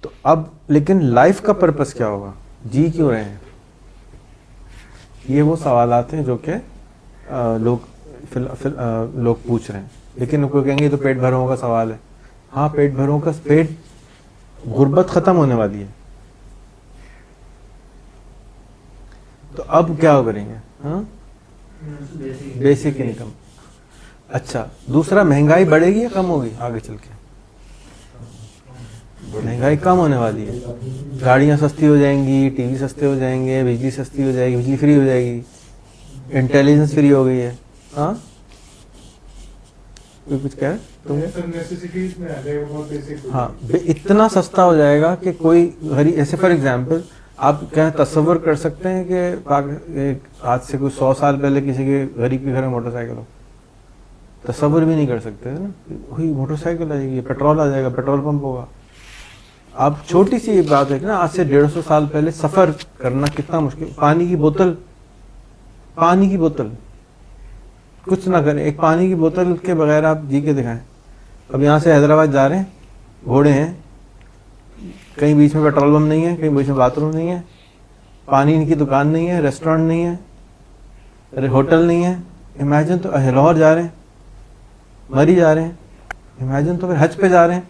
تو اب لیکن لائف کا پرپس کیا ہوگا؟ جی کیوں رہے ہیں؟ یہ وہ سوالات ہیں جو کہ لوگ پوچھ رہے ہیں. لیکن کوئی کہیں گے یہ تو پیٹ بھروں کا سوال ہے. ہاں پیٹ بھروں کا, پیٹ, غربت ختم ہونے والی ہے, تو اب کیا کریں گے؟ ہاں بیسک انکم. اچھا دوسرا, مہنگائی بڑھے گی یا کم ہوگی آگے چل کے؟ مہنگائی کم ہونے والی ہے, گاڑیاں سستی ہو جائیں گی, ٹی وی سستے ہو جائیں گے, بجلی سستی ہو جائے گی, بجلی فری ہو جائے گی, انٹیلیجنس فری ہو گئی ہے. ہاں کوئی کچھ کہہ رہے؟ ہاں اتنا سستا ہو جائے گا کہ کوئی غریب, ایسے فار ایگزامپل آپ کیا تتصور کر سکتے ہیں کہ آج سے کوئی 100 سال پہلے کسی کے غریب کے گھر میں موٹر سائیکل ہو؟ تصور بھی نہیں کر سکتے نا. وہی موٹر سائیکل آ جائے گی, پیٹرول آ جائے گا, پیٹرول پمپ ہوگا. اب چھوٹی سی بات ہے کہ نا, آج سے 150 سال پہلے سفر کرنا کتنا مشکل. پانی کی بوتل کچھ نہ کریں, ایک پانی کی بوتل کے بغیر آپ جی کے دکھائیں. اب یہاں سے حیدرآباد جا رہے ہیں, گھوڑے ہیں, کہیں بیچ میں پیٹرول پمپ نہیں ہے, کہیں بیچ میں باتھ روم نہیں ہے, پانی کی دکان نہیں ہے, ریسٹورینٹ نہیں ہے, ہوٹل نہیں ہے. امیجن تو لاہور جا رہے ہیں, مری جا رہے ہیں, امیجن تو پھر حج پہ جا رہے ہیں.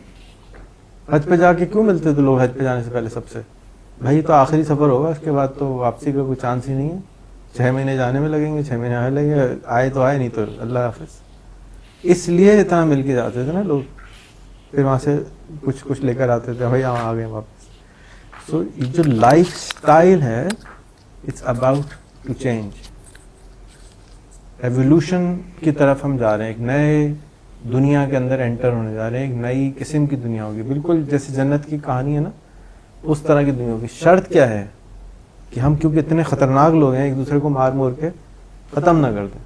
حج پہ جا کے کیوں ملتے تھے لوگ حج پہ جانے سے پہلے؟ سب سے بھائی تو آخری سفر ہوگا, اس کے بعد تو واپسی کا کوئی چانس ہی نہیں ہے. 6 مہینے جانے میں لگیں گے, 6 مہینے آنے لگیں گے, آئے تو آئے, نہیں تو اللہ حافظ. اس لیے اتنا مل کے جاتے تھے نا لوگ, پھر وہاں سے کچھ لے کر آتے تھے, بھائی آ گئے واپس. سو جو لائف اسٹائل ہے, it's about to change. Evolution کی طرف ہم جا رہے ہیں, ایک نئے دنیا کے اندر انٹر ہونے جا رہے ہیں, ایک نئی قسم کی دنیا ہوگی, بالکل جیسے جنت کی کہانی ہے نا, اس طرح کی دنیا ہوگی. شرط کیا ہے کہ ہم کیونکہ اتنے خطرناک لوگ ہیں, ایک دوسرے کو مار مور کے ختم نہ کر دیں,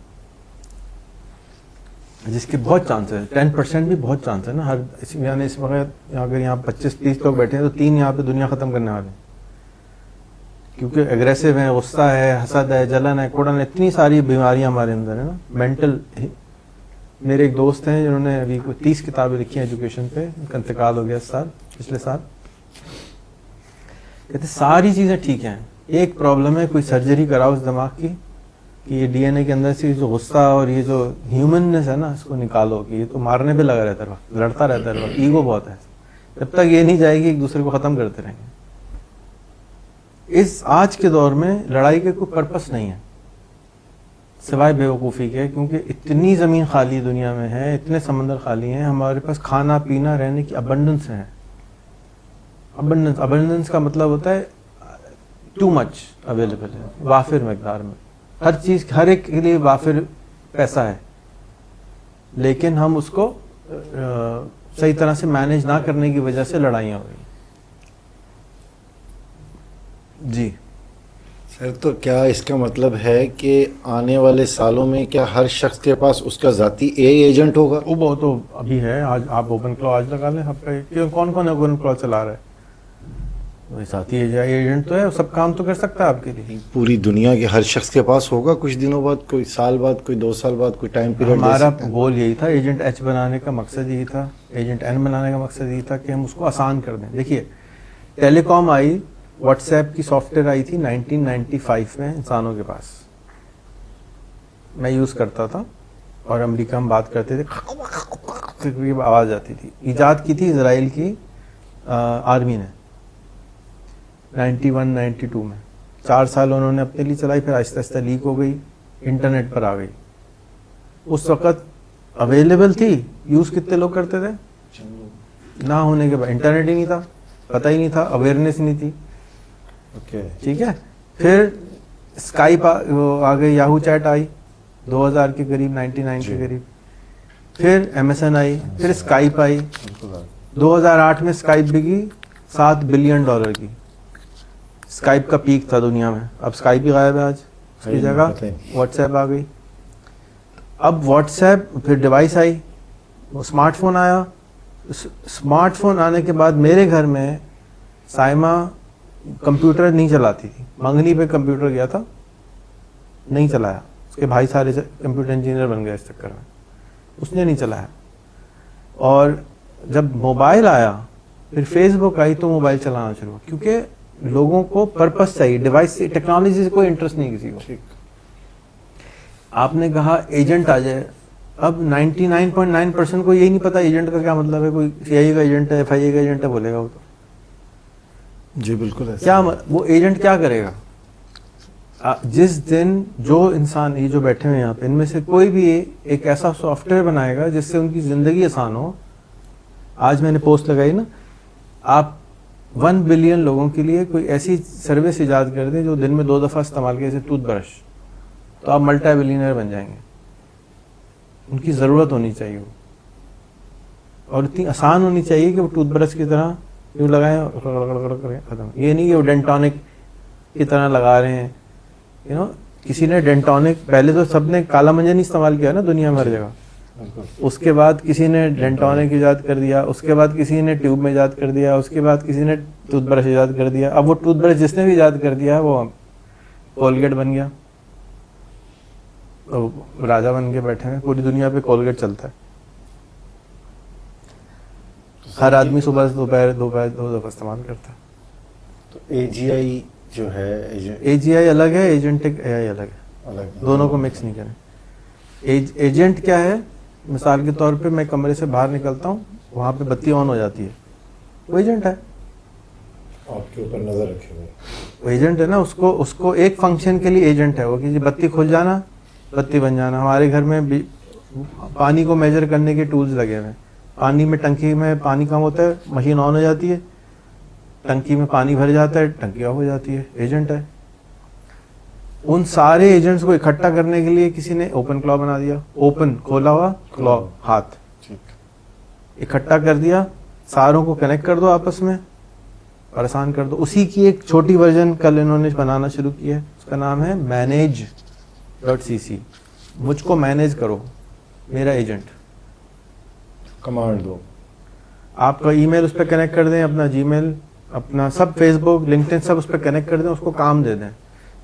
جس کے بہت چانس ہے. 10% بھی بہت چانس ہے نا. یعنی اس وقت اگر یہاں 25-30 لوگ بیٹھے ہیں تو 3 یہاں پہ دنیا ختم کرنے والے ہیں, کیونکہ اگریسو ہیں, غصہ ہے, حسد ہے, جلن ہے, کوڑن ہے, اتنی ساری بیماریاں ہمارے اندر ہیں نا, مینٹل. میرے ایک دوست ہیں جنہوں نے ابھی کوئی 30 کتابیں لکھی ہیں ایجوکیشن پہ, ان کا انتقال ہو گیا اس سال, پچھلے سال. کہتے ساری چیزیں ٹھیک ہیں, ایک پرابلم ہے, کوئی سرجری کراؤ اس دماغ کی کہ یہ ڈی این اے کے اندر سے جو غصہ اور یہ جو ہیومننس ہے نا, اس کو نکالو. کہ یہ تو مارنے پہ لگا رہتا ہے, لڑتا رہتا ہے, ایگو بہت ہے. جب تک یہ نہیں جائے گی ایک دوسرے کو ختم کرتے رہیں گے. اس آج کے دور میں لڑائی کے کوئی پرپس نہیں ہے سوائے بیوقوفی کے, کیونکہ اتنی زمین خالی دنیا میں ہے, اتنے سمندر خالی ہیں, ہمارے پاس کھانا پینا رہنے کی ابنڈنس ہے. ابنڈنس کا مطلب ہوتا ہے ٹو مچ اویلیبل ہے, وافر مقدار میں, ہر چیز, ہر ایک کے لیے وافر پیسہ ہے, لیکن ہم اس کو صحیح طرح سے مینیج نہ کرنے کی وجہ سے لڑائیاں ہو رہی ہیں. جی سر تو کیا اس کا مطلب ہے کہ آنے والے سالوں میں کیا ہر شخص کے پاس اس کا ذاتی اے آئی ایجنٹ ہوگا؟ وہ تو ابھی ہے. آج آپ اوپن کلو آج لگا لیں, آپ کا کون کون اوپن کلو چلا رہا ہے؟ وہی ساتھی ایجنٹ تو ہے, سب کام تو کر سکتا ہے آپ کے لیے. پوری دنیا کے ہر شخص کے پاس ہوگا کچھ دنوں بعد, کوئی سال بعد, کوئی 2 سال بعد, کوئی ٹائم پیریڈ؟ ہمارا گول یہی تھا, ایجنٹ ایچ بنانے کا مقصد یہی تھا, ایجنٹ این بنانے کا مقصد یہی تھا کہ ہم اس کو آسان کر دیں. دیکھیے ٹیلی کام آئی, واٹس ایپ کی سافٹ ویئر آئی تھی 1995 میں انسانوں کے پاس, میں یوز کرتا تھا, اور امریکہ میں بات کرتے تھے, آواز آتی تھی. ایجاد کی تھی اسرائیل کی آرمی نے 91-92 میں. 4 سال انہوں نے اپنے لیے چلائی, پھر آہستہ آہستہ لیک ہو گئی, انٹرنیٹ پر آ گئی. اس وقت اویلیبل تھی, یوز کتنے لوگ کرتے تھے؟ نہ ہونے کے بعد انٹرنیٹ ہی نہیں تھا, پتہ ہی نہیں تھا, اویئرنیس نہیں تھی. ٹھیک ہے, پھر اسکائپ آ گئی, یاہو چیٹ آئی 2000 کے قریب, 99 کے قریب. پھر MSN آئی, پھر اسکائپ آئی. 2008 میں اسکائپ بکی $7 بلین کی. اسکائپ کا پیک تھا دنیا میں. اب اسکائپ ہی غائب ہے آج, اس کی جگہ واٹس ایپ آ گئی. اب واٹس ایپ, پھر ڈیوائس آئی, اسمارٹ فون آیا. اسمارٹ فون آنے کے بعد میرے گھر میں سائمہ کمپیوٹر نہیں چلاتی تھی, منگنی پہ کمپیوٹر گیا تھا, نہیں چلایا. اس کے بھائی سارے کمپیوٹر انجینئر بن گئے اس چکر میں, اس نے نہیں چلایا. اور جب موبائل آیا, پھر فیس بک آئی, تو موبائل چلانا شروع ہوا, کیونکہ لوگوں کو پرپس چاہیے, ڈیوائس سے, ٹیکنالوجی سے کوئی انٹرسٹ نہیں کسی کو. آپ نے کہا ایجنٹ آ جائے, اب 99.9% کو یہی نہیں پتا ایجنٹ کا کیا مطلب ہے. کوئی CIA کا ایجنٹ ہے, FIA کا ایجنٹ ہے بولے گا وہ تو. جی بالکل. کیا وہ ایجنٹ کیا کرے گا؟ جس دن جو انسان, یہ جو بیٹھے ہوئے یہاں پہ, ان میں سے کوئی بھی ایک ایسا سافٹ ویئر بنائے گا جس سے ان کی زندگی آسان ہو. آج میں نے پوسٹ لگائی نا, آپ 1 بلین لوگوں کے لیے کوئی ایسی سروس ایجاد کر دیں جو دن میں 2 دفعہ استعمال کرے, جیسے ٹوتھ برش, تو آپ ملٹی بلینئر بن جائیں گے. ان کی ضرورت ہونی چاہیے وہ, اور اتنی آسان ہونی چاہیے کہ وہ ٹوتھ برش کی طرح یوں لگائیں اور ختم. یہ نہیں کہ وہ ڈینٹونک کی طرح لگا رہے ہیں. کسی نے ڈینٹونک, پہلے تو سب نے کالا منجن استعمال کیا نا دنیا میں ہر جگہ, اس کے بعد کسی نے ڈینٹونک ایجاد کر دیا, اس کے بعد کسی نے ٹیوب میں ایجاد کر دیا, اس کے بعد کسی نے ٹوتھ برش ایجاد کر دیا. اب وہ ٹوتھ برش جس نے بھی ایجاد کر دیا وہ کولگیٹ بن گیا, راجا بن کے بیٹھے ہیں. پوری دنیا پہ کولگیٹ چلتا ہے, ہر آدمی صبح دوپہر 2 دفعہ استعمال کرتا ہے. تو AGI جو ہے, AGI الگ ہے, ایجنٹ AI الگ ہے, دونوں کو مکس نہیں کریں. ایجنٹ کیا ہے؟ مثال کے طور پہ میں کمرے سے باہر نکلتا ہوں, وہاں پہ بتی آن ہو جاتی ہے, وہ ایجنٹ ہے, آپ کے اوپر نظر رکھے ہوئے, وہ ایجنٹ ہے نا. اس کو ایک فنکشن کے لیے ایجنٹ ہے وہ, کہ بتی کھل جانا, بتی بن جانا. ہمارے گھر میں پانی کو میجر کرنے کے ٹولز لگے ہوئے ہیں. پانی میں, ٹنکی میں پانی کم ہوتا ہے, مشین آن ہو جاتی ہے, ٹنکی میں پانی بھر جاتا ہے, ٹنکی آف ہو جاتی ہے, ایجنٹ ہے. ان سارے ایجنٹس کو اکٹھا کرنے کے لیے کسی نے اوپن کلو بنا دیا. اوپن کھولا ہوا, کلو ہاتھ, اکٹھا کر دیا, ساروں کو کنیکٹ کر دو آپس میں اور آسان کر دو. اسی کی ایک چھوٹی ورژن کل انہوں نے بنانا شروع کی ہے, اس کا نام ہے manage.cc. مجھ کو مینیج کرو, میرا ایجنٹ. کمانڈ دو, آپ کا ای میل اس پہ کنیکٹ کر دیں, اپنا جی میل, اپنا سب, فیس بک, لنکڈ ان, سب اس پہ کنیکٹ کر دیں. اس کو کام دے دیں,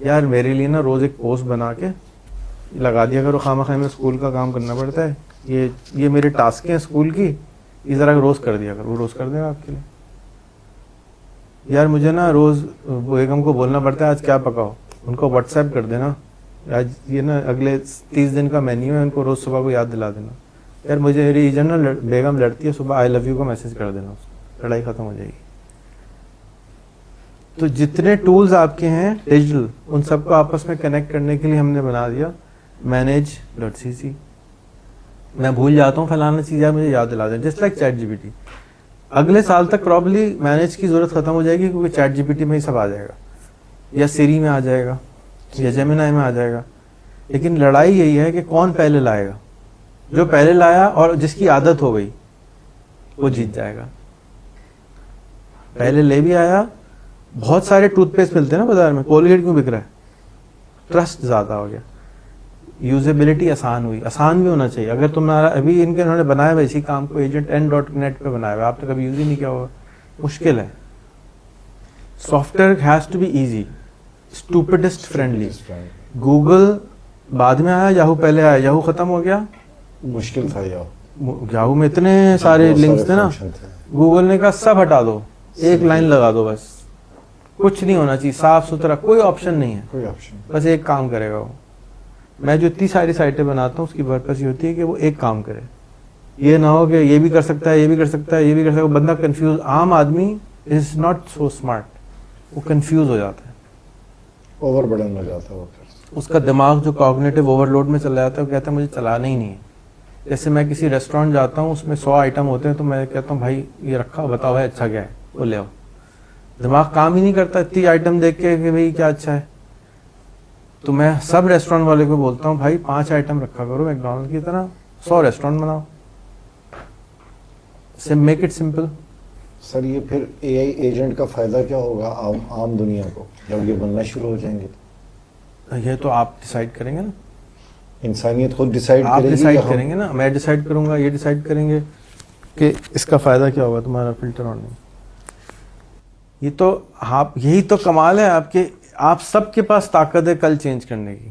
یار میرے لیے نا روز ایک پوسٹ بنا کے لگا دیا کرو. خواہ مخواہ میں اسکول کا کام کرنا پڑتا ہے, یہ میرے ٹاسک ہیں اسکول کی, یہ ذرا روز کر دیا کرو. وہ روز کر دیں گا آپ کے لیے. یار مجھے نا روز بیگم کو بولنا پڑتا ہے آج کیا پکاؤ, ان کو واٹس ایپ کر دینا, آج یہ نا اگلے 30 دن کا مینیو ہے, ان کو روز صبح کو یاد دلا دینا. یار مجھے میری ایجنٹ نا بیگم لڑتی ہے, صبح آئی لو یو کو میسج کر دینا, لڑائی ختم ہو جائے گی. تو جتنے ٹولز آپ کے ہیں ڈیجیٹل, ان سب کو آپس میں کنیکٹ کرنے کے لیے ہم نے بنا دیا manage.cc. میں بھول جاتا ہوں فلانا چیز, یار مجھے یاد دلا دیں. Just like chat GPT. اگلے سال تک پرابلی مینیج کی ضرورت ختم ہو جائے گی, کیونکہ چیٹ GPT میں ہی سب آ جائے گا, یا سری میں آ جائے گا, یا جیمینائی میں آ جائے گا. لیکن لڑائی یہی ہے کہ کون پہلے لائے گا. جو پہلے لایا اور جس کی عادت ہو گئی وہ جیت جائے گا. پہلے لے بھی آیا بہت سارے ٹوتھ پیسٹ ملتے ہیں نا بازار میں, کولگیٹ کیوں بک رہا ہے؟ ٹرسٹ زیادہ ہو گیا, یوزیبلٹی آسان ہوئی, آسان بھی ہونا چاہیے. اگر تمہارا ابھی انہوں نے بنایا ہوا اسی کام کو agent.net پہ بنایا ہوا, آپ نے کبھی یوز ہی نہیں کیا ہوگا, مشکل ہے. Software has to be easy, stupidest friendly. Google بعد میں آیا, یاہو پہلے آیا, یاہو ختم ہو گیا. مشکل تھا یاہو میں اتنے سارے لنکس تھے نا, گوگل نے کہا سب ہٹا دو, ایک لائن لگا دو بس, کچھ نہیں ہونا چاہیے, صاف ستھرا, کوئی آپشن نہیں ہے, کوئی آپشن. بس ایک کام کرے گا وہ. میں جو اتنی ساری سائٹیں بناتا ہوں اس کی پرپس یہ ہوتی ہے کہ وہ ایک کام کرے, یہ نہ ہو کہ یہ بھی کر سکتا ہے, یہ بھی کر سکتا ہے, یہ بھی کر سکتا ہے. بندہ کنفیوز, عام آدمی از ناٹ سو اسمارٹ, وہ کنفیوز ہو جاتا ہے, اوور برڈن ہو جاتا ہے وہ. اس کا دماغ جو کوگنیٹو اوور لوڈ میں چلا جاتا ہے, وہ کہتا ہے مجھے چلانا ہی نہیں ہے. جیسے میں کسی ریسٹورینٹ جاتا ہوں, اس میں 100 آئٹم ہوتے ہیں, تو میں کہتا ہوں بھائی یہ رکھا, بتاؤ ہے اچھا کیا ہے, وہ لے آؤ. دماغ کام ہی نہیں کرتا اتنی آئٹم دیکھ کے کہ بھائی کیا اچھا ہے. تو میں سب ریسٹورینٹ والے کو بولتا ہوں بھائی 5 آئٹم رکھا کرو, میکڈونلڈ کی طرح 100 ریسٹورینٹ بناؤ, میک اٹ سمپل. سر یہ پھر اے آئی ایجنٹ کا فائدہ کیا ہوگا عام دنیا کو جب یہ بننا شروع ہو جائیں گے؟ یہ تو آپ ڈیسائیڈ کریں گے نا, انسانیت خود ڈیسائیڈ آپ کرے گی, ڈیسائیڈ کریں گے نا, میں ڈیسائیڈ کروں گا, یہ ڈیسائیڈ کریں گے کہ اس کا فائدہ کیا ہوگا تمہارا فلٹر آن نہیں. یہ تو آپ, یہی تو کمال ہے آپ کے, آپ سب کے پاس طاقت ہے کل چینج کرنے کی.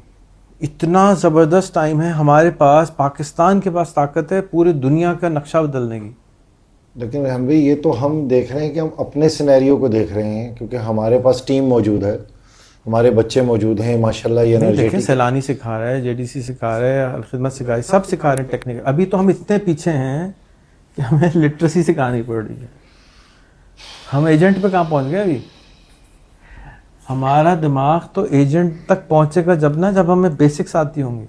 اتنا زبردست ٹائم ہے ہمارے پاس, پاکستان کے پاس طاقت ہے پوری دنیا کا نقشہ بدلنے کی. لیکن ہم بھی یہ تو ہم دیکھ رہے ہیں کہ ہم اپنے سینیریو کو دیکھ رہے ہیں, کیونکہ ہمارے پاس ٹیم موجود ہے, ہمارے بچے موجود ہیں ماشاءاللہ. یہ دیکھیں سیلانی سکھا رہا ہے, JDC سکھا رہا ہے, الخدمت سکھا رہا ہے, سب سکھا رہے ہیں ٹیکنیکل. ابھی تو ہم اتنے پیچھے ہیں کہ ہمیں لٹریسی سکھانی پڑ رہی ہے. ہم ایجنٹ پہ کہاں پہنچ گئے ابھی. ہمارا دماغ تو ایجنٹ تک پہنچے گا جب ہمیں بیسکس آتی ہوں گی.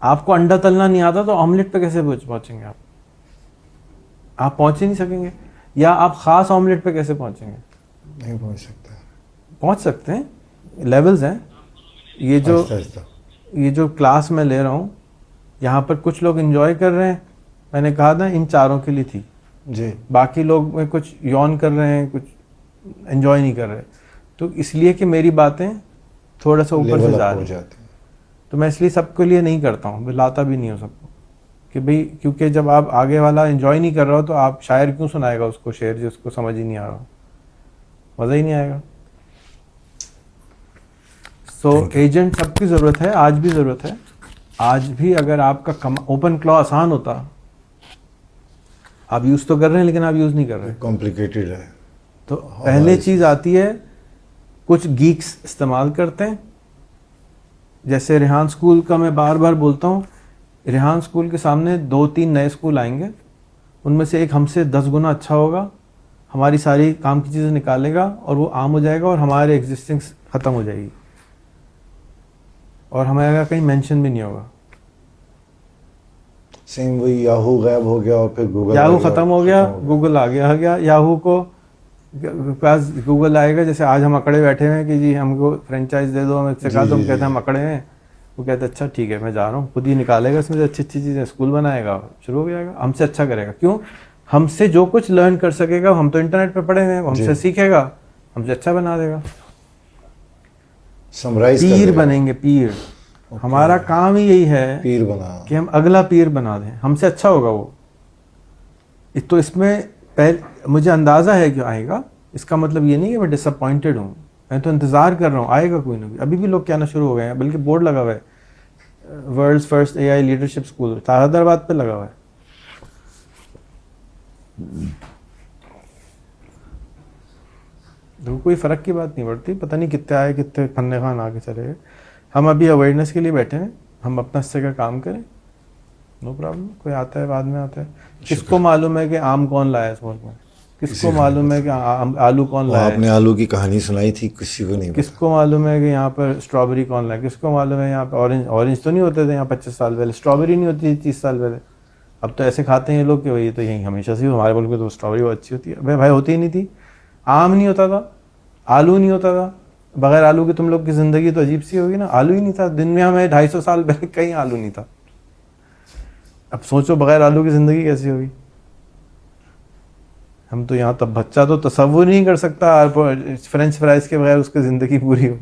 آپ کو انڈا تلنا نہیں آتا تو آملیٹ پہ کیسے پہنچیں گے آپ پہنچ ہی نہیں سکیں گے. یا آپ خاص آملیٹ پہ کیسے پہنچیں گے؟ نہیں پہنچ سکتا. پہنچ سکتے ہیں, لیولز ہیں. یہ جو کلاس میں لے رہا ہوں یہاں پر کچھ لوگ انجوائے کر رہے ہیں, میں نے کہا تھا ان چاروں کے لیے تھی جی. باقی لوگ میں کچھ یون کر رہے ہیں, کچھ انجوائے نہیں کر رہے. تو اس لیے کہ میری باتیں تھوڑا سا اوپر سے جا رہی ہیں, تو میں اس لیے سب کے لیے نہیں کرتا ہوں, لاتا بھی نہیں ہوں سب کو, کہ بھئی کیونکہ جب آپ آگے والا انجوائے نہیں کر رہا ہو تو آپ شاعر کیوں سنائے گا اس کو شعر جو اس کو سمجھ ہی نہیں آ رہا, مزہ ہی نہیں آئے گا. سو ایجنٹ سب کی ضرورت ہے, آج بھی ضرورت ہے. آج بھی اگر آپ کا اوپن کلا آسان ہوتا, آپ یوز تو کر رہے ہیں لیکن آپ یوز نہیں کر رہے, کمپلیکیٹڈ ہے. تو پہلے چیز آتی ہے, کچھ گیکس استعمال کرتے ہیں. جیسے ریحان اسکول کا میں بار بار بولتا ہوں, ریحان اسکول کے سامنے 2-3 نئے اسکول آئیں گے, ان میں سے ایک ہم سے 10 گنا اچھا ہوگا, ہماری ساری کام کی چیزیں نکالے گا اور وہ عام ہو جائے گا اور ہمارے ایگزسٹنگ ختم ہو جائے گی اور ہمارا کہیں مینشن بھی نہیں ہوگا. سیم وہی یاہو غائب ہو گیا اور پھر گوگل, یاہو ختم ہو گیا, گوگل آ گیا. یاہو کو پاس گوگل آئے گا, جیسے آج ہم اکڑے بیٹھے ہیں کہ جی ہم کو فرینچائز دے دو, ہم ایک سے کہا تو ہم کہتے ہیں ہم اکڑے ہیں, وہ کہتے ہیں اچھا ٹھیک ہے میں جا رہا ہوں, خود ہی نکالے گا اس میں سے اچھی اچھی چیزیں, اسکول بنائے گا, شروع ہو جائے گا, ہم سے اچھا کرے گا. کیوں؟ ہم سے جو کچھ لرن کر سکے گا, ہم تو انٹرنیٹ پہ پڑھے ہیں, ہم سے سیکھے گا, ہم سے اچھا بنا دے گا. سمرائز پیر بنیں گے, پیر. ہمارا کام ہی یہی ہے پیر بنا کہ ہم اگلا پیر بنا دیں, ہم سے اچھا ہوگا وہ. تو اس میں مجھے اندازہ ہے کہ آئے گا, اس کا مطلب یہ نہیں کہ میں ڈس اپوائنٹڈ ہوں, میں تو انتظار کر رہا ہوں, آئے گا کوئی نہ کوئی. ابھی بھی لوگ کہنا شروع ہو گئے ہیں, بلکہ بورڈ لگا ہوا ہے, ورلڈز فرسٹ اے آئی لیڈرشپ اسکول حیدرآباد پہ لگا ہوا ہے. کوئی فرق کی بات نہیں پڑتی, پتہ نہیں کتنے آئے کتنے فن خان آ کے چلے گئے. ہم ابھی اویئرنیس کے لیے بیٹھے ہیں, ہم اپنا حصے کا کام کریں, نو پرابلم. کوئی آتا ہے بعد میں آتا ہے. کس کو معلوم ہے کہ آم کون لایا اس ملک میں, کس کو معلوم ہے کہ آلو کون لایا. آپ نے آلو کی کہانی سنائی تھی, کسی کو نہیں. کس کو معلوم ہے کہ یہاں پر اسٹرابیری کون لایا, کس کو معلوم ہے یہاں پہ اورنج تو نہیں ہوتے تھے یہاں 25 سال پہلے, اسٹرابیری نہیں ہوتی تھی 30 سال پہلے. اب تو ایسے کھاتے ہیں یہ لوگ کہ وہی تو یہیں ہمیشہ سے, ہمارے ملک میں تو اسٹرابیری بہت اچھی ہوتی ہے. بھائی ہوتی ہی نہیں تھی. آم نہیں ہوتا تھا, آلو نہیں ہوتا تھا, بغیر آلو کے تم لوگ کی زندگی تو عجیب سی ہوگی نا. آلو ہی نہیں تھا دنیا میں 250 سال پہلے, کہیں آلو نہیں تھا. اب سوچو بغیر آلو کی زندگی کیسی ہوگی. ہم تو یہاں تب بچہ تو تصور نہیں کر سکتا فرینچ فرائز کے بغیر اس کی زندگی پوری ہو,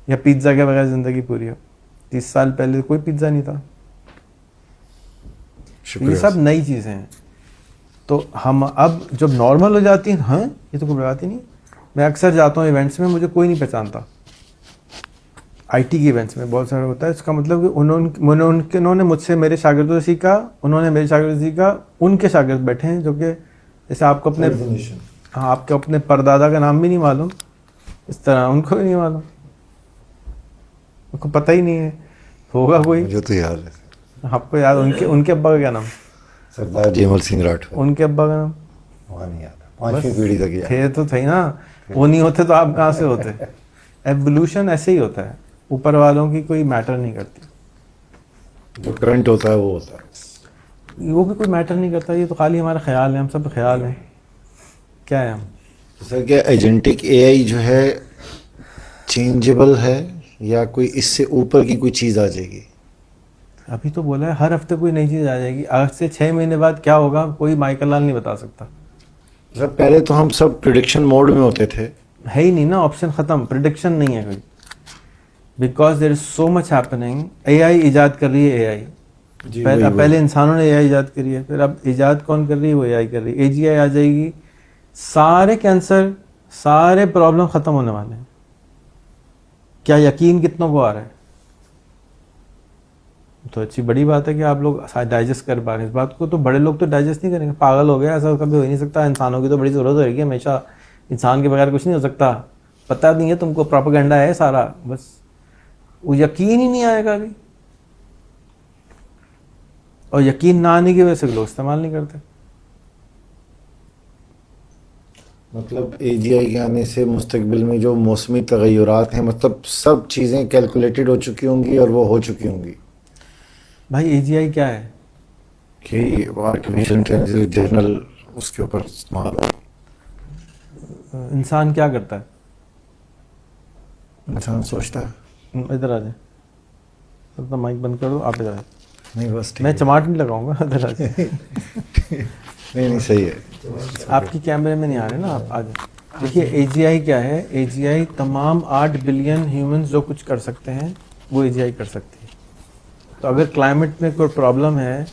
یا پیزا کے بغیر زندگی پوری ہو. 30 سال پہلے کوئی پیزا نہیں تھا. یہ سب نئی چیزیں ہیں. تو ہم اب جب نارمل ہو جاتی ہیں, ہاں یہ تو کوئی بات ہی نہیں. میں اکثر جاتا ہوں ایونٹس میں, مجھے کوئی نہیں پہچانتا. آئی ٹی کے ایونٹس میں بہت سارا ہوتا ہے. اس کا مطلب کہ انہوں نے مجھ سے, میرے شاگردوں سے سیکھا, انہوں نے میرے شاگرد سے سیکھا. ان کے شاگرد بیٹھے ہیں جو کہ جیسے آپ کو اپنے, ہاں آپ کے اپنے پردادا کا نام بھی نہیں معلوم, اس طرح ان کو بھی نہیں معلوم, ان کو پتہ ہی نہیں ہے. ہوگا کوئی, مجھے تو یاد ہے. آپ کو یاد, ان کے ابا کا کیا نام؟ سردار جیمل سنگھ راٹھور. ان کے ابا کا نام وہاں نہیں یاد, 5ویں پیڑھی تک یاد تھے تو تھے نا. وہ نہیں ہوتے تو آپ کہاں سے ہوتے؟ ایوولوشن ایسے ہی ہوتا ہے, اوپر والوں کی کوئی میٹر نہیں کرتی. جو کرنٹ ہوتا ہے وہ ہوتا ہے, وہ بھی کوئی میٹر نہیں کرتا. یہ تو خالی ہمارا خیال ہے, ہم سب خیال ہیں. کیا ہے ہم؟ سر کیا ایجنٹک اے آئی جو ہے چینجبل ہے, یا کوئی اس سے اوپر کی کوئی چیز آ جائے گی؟ ابھی تو بولا ہے ہر ہفتے کوئی نئی چیز آ جائے گی. آج سے 6 مہینے بعد کیا ہوگا کوئی مائیکل لال نہیں بتا سکتا. سر پہلے تو ہم سب پریڈکشن موڈ میں ہوتے تھے. ہے ہی نہیں نا آپشن, ختم. پریڈکشن نہیں ہے کوئی, because there is so much happening. اے آئی ایجاد کر رہی ہے, اے آئی پہلے انسانوں نے اے آئی ایجاد کری ہے, پھر اب ایجاد کون کر رہی ہے؟ وہ اے آئی کر رہی ہے. اے جی آئی آ جائے گی, سارے کینسر, سارے پرابلم ختم ہونے والے ہیں. کیا یقین کتنوں کو آ رہا ہے؟ تو اچھی بڑی بات ہے کہ آپ لوگ ڈائجسٹ کر پا رہے ہیں اس بات کو. تو بڑے لوگ تو ڈائجسٹ نہیں کریں گے, پاگل ہو گیا, ایسا کبھی ہو ہی نہیں سکتا. انسانوں کی تو بڑی ضرورت ہوئے گی ہمیشہ, انسان کے بغیر کچھ نہیں ہو سکتا. پتہ نہیں ہے تم کو, پروپیگنڈا ہے سارا, بس وہ یقین ہی نہیں آئے گا ابھی. اور یقین نہ آنے کی وجہ سے لوگ استعمال نہیں کرتے. مطلب اے جی آئی کے آنے سے مستقبل میں جو موسمی تغیرات ہیں, مطلب سب چیزیں کیلکولیٹڈ ہو چکی ہوں گی اور وہ ہو چکی ہوں گی. بھائی اے جی آئی کیا ہے؟ کہ آرٹیفیشل انٹیلیجنس جنرل اس کے اوپر استعمال ہے. انسان کیا کرتا ہے؟ انسان سوچتا ہے. ادھر آ جائیں, اپنا مائک بند کر دو, آپ ادھر آئیں. نہیں بس میں چماٹ نہیں لگاؤں گا, ادھر آ جائیں. نہیں صحیح ہے. آپ کی کیمرے میں نہیں آ رہے نا, آپ آ جائیں. دیکھیے اے جی آئی کیا ہے. اے جی آئی تمام 8 بلین ہیومنز جو کچھ کر سکتے ہیں وہ اے جی آئی کر سکتی ہے. تو اگر کلائمیٹ میں کوئی پرابلم ہے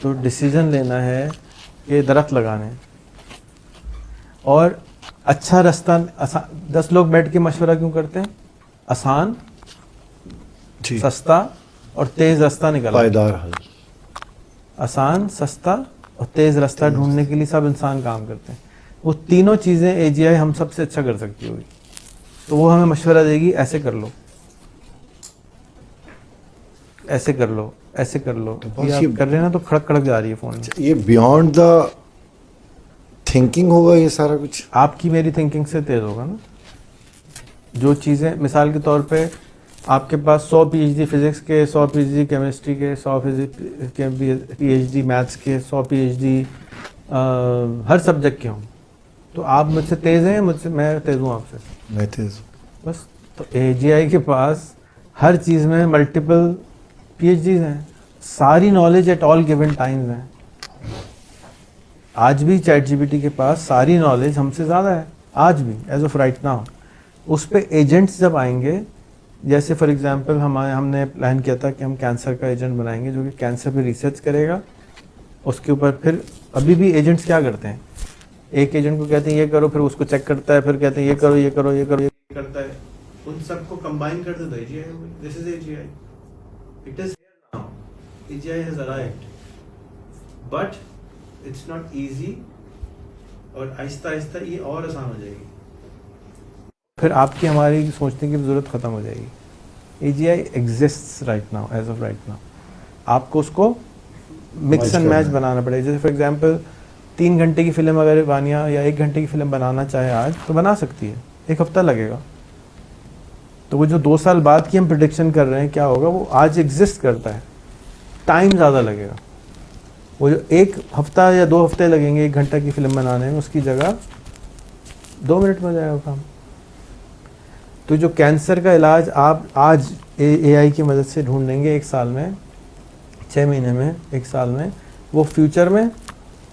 تو ڈیسیجن لینا ہے کہ درخت لگانے, اور اچھا راستہ 10 لوگ بیٹھ کے مشورہ کیوں کرتے ہیں؟ آسان, سستا اور تیز راستہ نکالا. پائیدار حل. آسان, سستا اور تیز راستہ ڈھونڈنے کے لیے سب انسان کام کرتے ہیں. وہ تینوں چیزیں اے جی آئی ہم سب سے اچھا کر سکتی ہوگی. تو وہ ہمیں مشورہ دے گی, ایسے کر لو, ایسے کر لو, ایسے کر لو. یہ آپ کر رہے ہیں نا تو کھڑک کھڑک جا رہی ہے فون میں. یہ بیونڈ دا تھنکنگ ہوگا یہ سارا کچھ. آپ کی میری تھنکنگ سے تیز ہوگا نا. جو چیزیں مثال کے طور پہ آپ کے پاس 100 پی ایچ ڈی فزکس کے, 100 پی ایچ ڈی کیمسٹری کے, 100 پی ایچ ڈی میتھس کے, 100 پی ایچ ڈی ہر سبجیکٹ کے ہوں, تو آپ مجھ سے تیز ہیں, میں تیز ہوں آپ سے. میں تیز ہوں بس. تو اے جی آئی کے پاس ہر چیز میں ملٹیپل پی ایچ ڈیز ہیں, ساری knowledge at all given times ہیں. آج بھی چیٹ جی پی ٹی کے پاس ساری نالج ہم سے زیادہ ہے, آج بھی ایز آف رائٹ ناؤ. اس پہ ایجنٹس جب آئیں گے, جیسے فار ایگزامپل ہم نے پلان کیا تھا کہ ہم کینسر کا ایجنٹ بنائیں گے جو کہ کینسر پہ ریسرچ کرے گا, اس کے اوپر پھر ابھی بھی ایجنٹس کیا کرتے ہیں, ایک ایجنٹ کو کہتے ہیں یہ کرو, پھر اس کو چیک کرتا ہے, پھر کہتے ہیں یہ کرو, یہ کرو, یہ کرو, یہ کرتا ہے. ان سب کو کمبائن کر دے تو اے جی آئی ہوگی. This is A G I. It is here now. A G I has arrived, but it's not easy, اور آہستہ آہستہ یہ اور آسان ہو جائے گی. پھر آپ کی ہماری سوچنے کی ضرورت ختم ہو جائے گی. A G I exists right now, as of right now. آپ کو اس کو مکس اینڈ میچ بنانا پڑے گا. جیسے فار ایگزامپل 3 گھنٹے کی فلم اگر وانیہ یا 1 گھنٹے کی فلم بنانا چاہے آج تو بنا سکتی ہے, 1 ہفتہ لگے گا. تو وہ جو 2 سال بعد کی ہم پریڈکشن کر رہے ہیں کیا ہوگا, وہ آج ایگزسٹ کرتا ہے, ٹائم زیادہ لگے گا. وہ جو 1 ہفتہ یا 2 ہفتے لگیں گے 1 گھنٹہ کی فلم بنانے میں, اس کی جگہ 2 منٹ میں ہو جائے گا کام. تو جو کینسر کا علاج آپ آج اے آئی کی مدد سے ڈھونڈیں گے 1 سال میں, 6 مہینے میں, 1 سال میں, وہ فیوچر میں